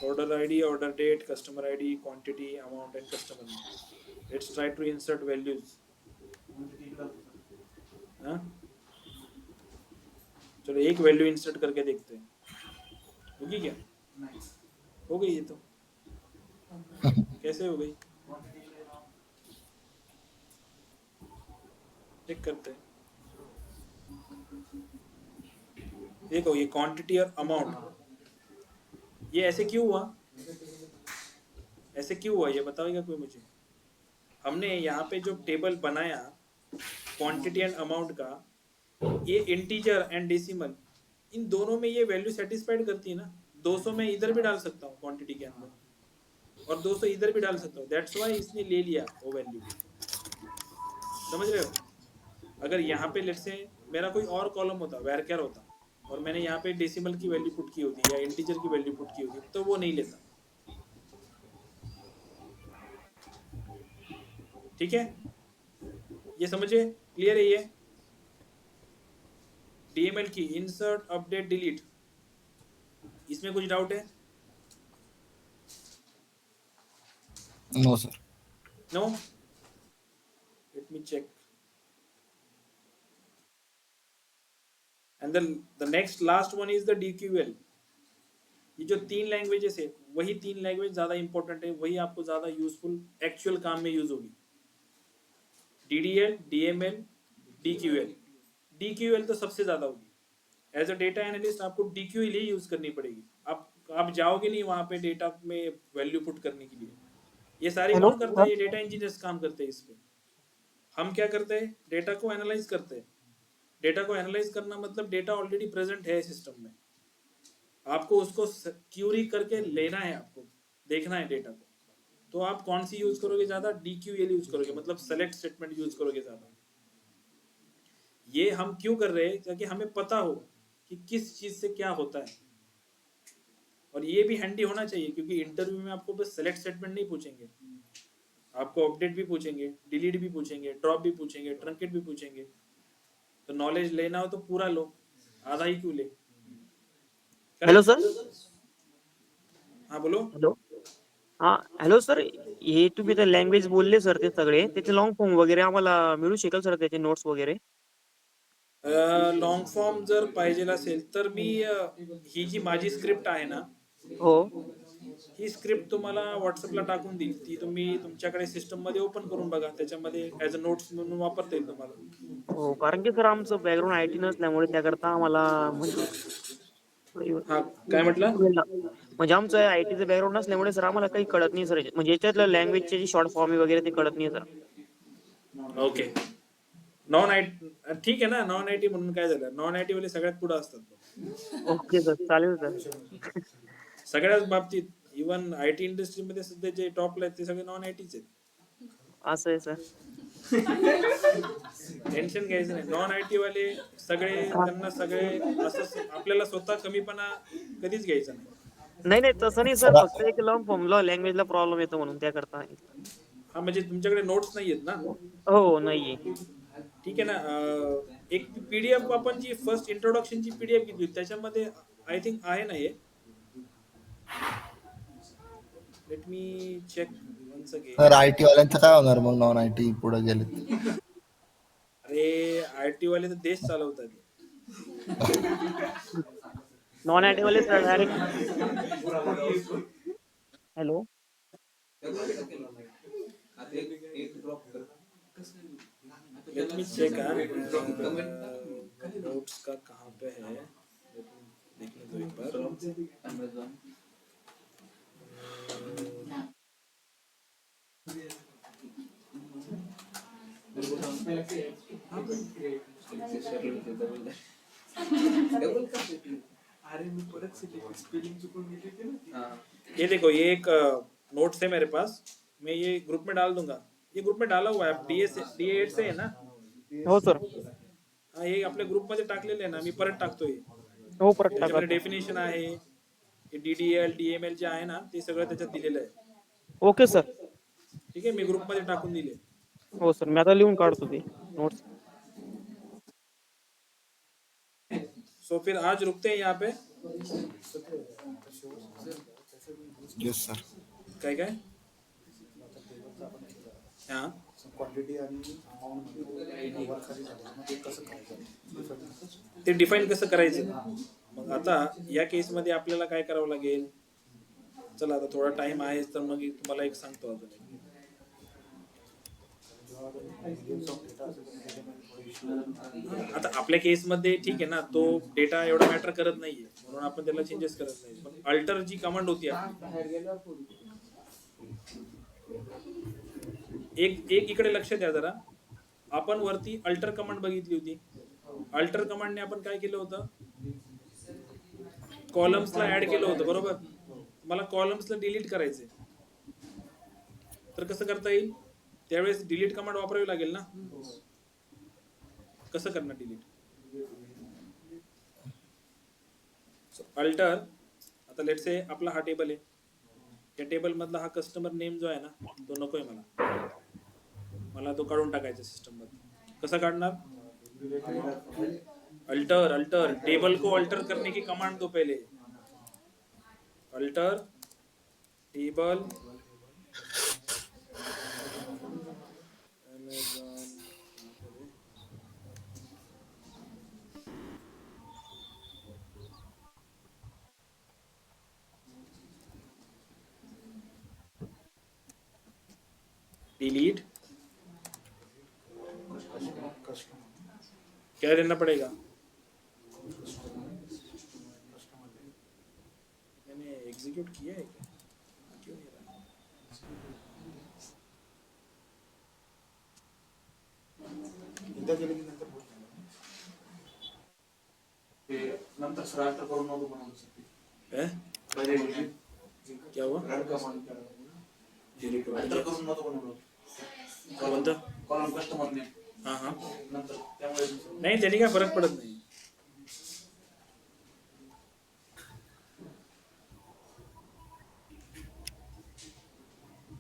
Order ID, order date, customer ID, quantity, amount, and customer name. Let's try to insert values. हाँ? चलो एक वैल्यू इंसर्ट करके देखते हैं, होगी क्या? हो गई ये तो। कैसे हो गई, चेक करते हैं। देखो, ये क्वांटिटी और अमाउंट, ये ऐसे क्यों हुआ, ऐसे क्यों हुआ, ये बताओगे कोई मुझे। हमने यहाँ पे जो टेबल बनाया क्वांटिटी एंड अमाउंट का, ये इंटीजर एंड डेसिमल, इन दोनों में ये वैल्यू सेटिस्फाइड करती है ना। 200 में इधर भी डाल सकता हूँ क्वांटिटी के अंदर, और 200 इधर भी डाल सकता हूँ। दैट्स व्हाई इसने ले लिया वो वैल्यू, समझ रहे हो। अगर यहाँ पे लेट्स से मेरा कोई और कॉलम होता, वेरकेयर होता, और मैंने यहाँ पे डेसिमल की वैल्यू पुट की होती या इंटीजर की वैल्यू पुट की होती, तो वो नहीं लेता। ठीक है, ये समझे, क्लियर है ये। डीएमएल की इंसर्ट, अपडेट, डिलीट, इसमें कुछ डाउट है? No, sir. No, let me check. And the next last one is the DQL. ये जो 3 लैंग्वेजेस है, वही 3 लैंग्वेज ज्यादा इंपॉर्टेंट है, वही आपको ज्यादा यूजफुल एक्चुअल काम में यूज होगी। DDL, DML, डीक्यूएल। डीक्यूएल तो सबसे ज्यादा होगी। एज अ डेटा एनालिस्ट आपको डीक्यूएल ही यूज करनी पड़ेगी। आप जाओगे नहीं वहां पे डेटा में वैल्यू पुट करने के लिए। ये सारी कौन करता है, ये डेटा इंजीनियर्स काम करते हैं इस पे। हम क्या करते हैं, डेटा को एनालाइज करते हैं। डेटा को एनालाइज करना मतलब डेटा ऑलरेडी प्रेजेंट है सिस्टम में, आपको उसको क्यूरी करके लेना है, आपको देखना है डेटा को। तो आप कौन सी यूज करोगे ज्यादा, DQL यूज करोगे, मतलब सेलेक्ट स्टेटमेंट यूज करोगे ज्यादा। ये हम क्यों कर रहे हैं, ताकि हमें पता हो कि किस चीज से क्या होता है। और ये भी हैंडी होना चाहिए, क्योंकि इंटरव्यू में आपको बस सेलेक्ट स्टेटमेंट नहीं पूछेंगे, आपको अपडेट भी पूछेंगे, डिलीट भी पूछेंगे, ड्रॉप भी पूछेंगे, ट्रंकेट भी पूछेंगे। तो नॉलेज लेना हो तो पूरा लो, आधा ही क्यों ले। Hello sir. हाँ बोलो। हॅलो. हा हॅलो सर, हे तुम्ही ते लँग्वेज बोलले सर, ते सगळे त्याचे लॉंग फॉर्म वगैरे आम्हाला मिळू शकेल सर, त्याचे नोट्स वगैरे. लॉंग फॉर्म जर पाहिजे असेल तर मी ही जी माझी स्क्रिप्ट आहे ना, हो ही स्क्रिप्ट तुम्हाला व्हॉट्सअपला टाकून देईल, ती तुम्ही तुमच्याकडे सिस्टम मध्ये ओपन करून बघा, त्याच्यामध्ये ऍज अ नोट्स म्हणून वापरता येईल तुम्हाला। हो, कारण की सर आमचं बॅकग्राऊंड IT नसल्यामुळे त्याकरता आम्हाला म्हणजे हा काय म्हटलं? म्हणजे आमचं ITचं बॅकग्राऊंड नसल्यामुळे सर आम्हाला काही कळत नाही सर, म्हणजे याच्यातलं लँग्वेजचे जे शॉर्ट फॉर्म वगैरे ते कळत नाही सर. ओके, नॉन आयटी ठीक आहे ना, नॉन आयटी म्हणून काय झालं, नॉन आयटी वाले सगळ्यात पुढे असतात। ओके सर, चालेल सर. सगळ्याच बाबतीत, इव्हन आयटी इंडस्ट्रीमध्ये सध्या जे टॉपला आहेत ते सगळे नॉन आयटीच आहेत। असं आहे सर. टेन्शन घ्यायचं नाही, नॉन आयटी वाले सगळे, त्यांना सगळे असं, आपल्याला स्वतः कमीपणा कधीच घ्यायचा नाही। नाही नाही तसं नाही सर, फक्त एक लॉंग फॉर्मला लँग्वेजला प्रॉब्लेम येतो म्हणून त्याकरता. हा म्हणजे तुमच्याकडे नोट्स नाही आहेत ना? हो नाहीये. ठीक आहे ना, एक PDF आपण जी फर्स्ट इंट्रोडक्शनची PDF घेतली त्याच्यामध्ये आय थिंक आहे ना हे, let me check once again. तर IT वाल्यांचं काय होणार मग, नॉन IT पुढे गेले? अरे आयटी वाले तर देश चालवतात। नॉन IT वाले सर डायरेक्ट. हॅलो. एक ड्रॉप कर. लेट मी चेक, नोट्स का कहाँ पे है, देखने दो एक बार। अमेज़न अरे मी परत स्पेलिंग चुकून गेली होती ना। हाँ ये देखो, ये एक नोट्स है मेरे पास, मैं ये ग्रुप में डाल दूंगा। ये ग्रुप में डाला हुआ है, DA8 से है ना? हो सर. हा, हे आपल्या ग्रुप मध्ये टाकलेले आहे ना, मी परत टाकतोय। हो परत टाका. त्याच्यामध्ये डेफिनेशन आहे, DDL DML जे आहे ना, ते सगळं त्याच्यात दिलेलं आहे। Okay sir. ठीक आहे, मी ग्रुप मध्ये टाकून दिले। हो सर, मी आता लिहून काढतो ते नोट्स. सो फिर आज रुकते हैं यहाँ पे। Yes sir. काय काय हा, क्वांटिटी आणि अमाऊंट वर खाली झालं मग ते कसं करायचं? ते डिफाईन कसं करायचं। मग आता या केस मध्ये आपल्याला काय करावं लागेल, चला आता थोडा टाइम आहे तर मग तुम्हाला एक सांगतो अजून एक। आता आपल्या केस मध्ये ठीक आहे ना, तो डेटा एवढा मॅटर करत नाहीये म्हणून आपण त्याला चेंजेस करत नाही, पण अल्टर जी कमांड होती एक इकडे लक्ष द्या जरा, आपण वरती अल्टर कमांड बघितली होती। अल्टर कमांडने आपण काय केलं होतं, कॉलम्सला ऍड केलं होतं, बरोबर? मला कॉलम्सला डिलीट करायचंय, तर कसं करता येईल, त्यावेळेस डिलीट कमांड वापरावी लागेल ना। कसं करणार डिलीट, अल्टर, आता लेट्स से आपला हा टेबल आहे, या टेबल मधला हा कस्टमर नेम जो आहे ना, तो नकोय मला तो काढून टाकायचा सिस्टम मध्ये। कसा काढणार, अल्टर टेबल को अल्टर करने की कमांड दो पहले, अल्टर टेबल डिलीट, क्या देना पड़ेगा, मैंने एग्जीक्यूट किया है क्या, क्यों नहीं रहा? एकदा गेले की नंतर होत नाही ना. ते नंतर सरांतर करून नव्हतं बनवलं सर ते. है पहिले क्या हुआ रन कमांड Delete हुआ. अल्टर करून नव्हतं बनवलं. कोणतं? कॉलम कस्टमर नेम हाँ हाँ नंतर त्यामुळे नहीं त्याने काय फरक पडत नाही.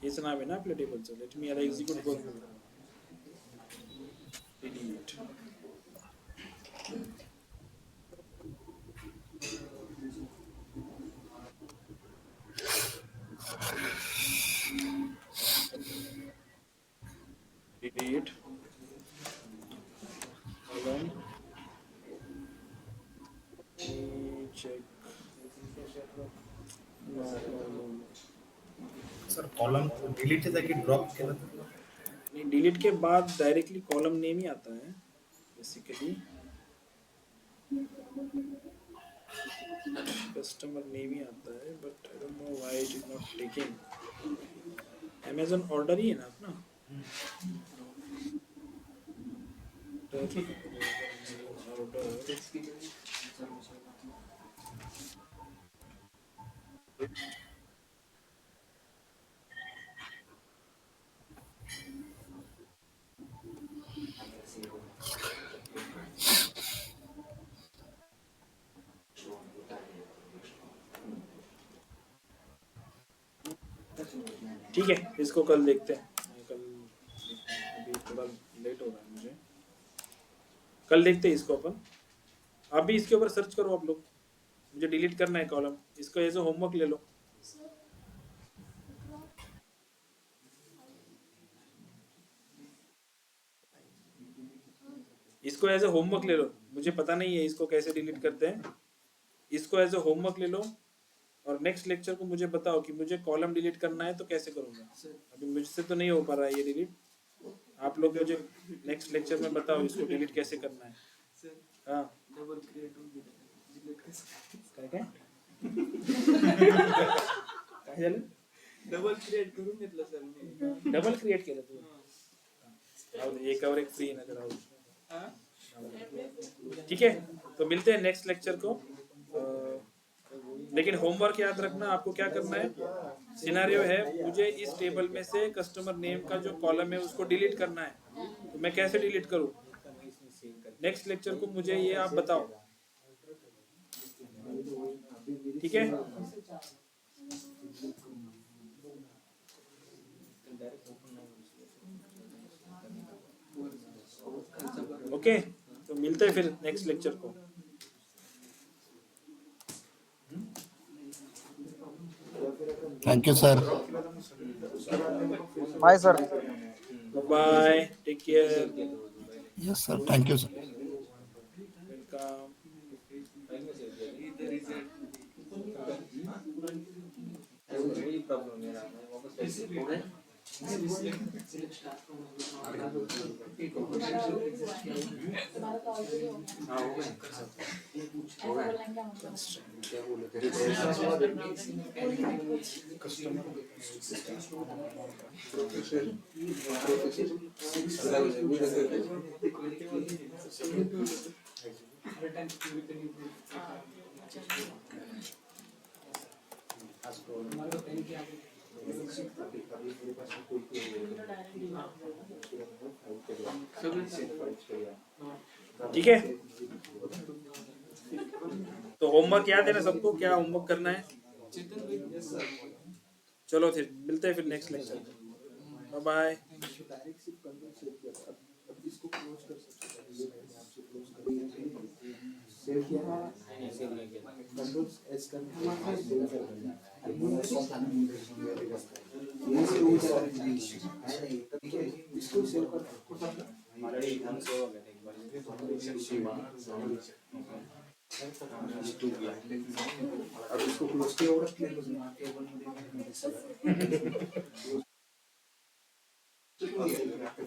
हेच नाव आहे ना आपल्या टेबलचं. लेट मी याला एक्झिक्यूट करून delete. Delete column check sir column डिलीटच्या जागी ड्रॉप केलं तर नहीं, डिलीट के बाद डायरेक्टली कॉलम नेम ही आता है बेसिकली. कस्टमर नेम ही आता है but I don't know why it is not taking. Amazon order ही है ना अपना. ऑर्डर ठीक है, इसको कल देखते हैं. कल अभी थोड़ा लेट हो रहा है मुझे. कल देखते हैं इसको अपन. आप भी इसके ऊपर सर्च करो आप लोग. मुझे डिलीट करना है कॉलम. इसको एज ए होमवर्क ले लो. इसको एज ए होमवर्क ले लो. मुझे पता नहीं है इसको कैसे डिलीट करते हैं. इसको एज ए होमवर्क ले लो और नेक्स्ट लेक्चर को मुझे बताओ कि मुझे कॉलम डिलीट करना है तो कैसे करूँगा. अभी मुझसे तो नहीं हो पा रहा है ये डिलीट. आप लोग मुझे नेक्स्ट लेक्चर में बताओ इसको डिलीट कैसे करना है. हाँ डबल क्रिएट होऊन डिलीट कसं काय काय काय झालं. डबल क्रिएट करून घेतलं सर मी. डबल क्रिएट केलं तू. राहू दे, एकावर एक फ्री ना राहू दे. ठीक है, तो मिलते हैं नेक्स्ट लेक्चर को. लेकिन होमवर्क याद रखना. आपको क्या करना है. सिनेरियो है मुझे इस टेबल में से कस्टमर नेम का जो कॉलम है उसको डिलीट करना है. तो मैं कैसे डिलीट करूं. नेक्स्ट लेक्चर को मुझे ये आप बताओ. ठीक है. ओके, तो मिलते हैं फिर नेक्स्ट लेक्चर को. Thank you sir. Bye sir. Bye, take care. Yes sir, thank you sir. Welcome. वही प्रॉब्लम मेरा. मैं वापस ठीक है, तो होमवर्क याद है ना सबको. क्या होमवर्क करना है. चलो फिर मिलते हैं फिर next lecture. Bye bye. Direct सिर्फ कंट्रोल सेव किया. अब इसको क्लोज कर सकते हैं. सेव किया कंट्रोल एस करना. इसको सेव कर. हमारे एग्जाम से हो गया था एक बार. अब इसको क्लोज किया एवढंच क्लिअर टेबल मध्ये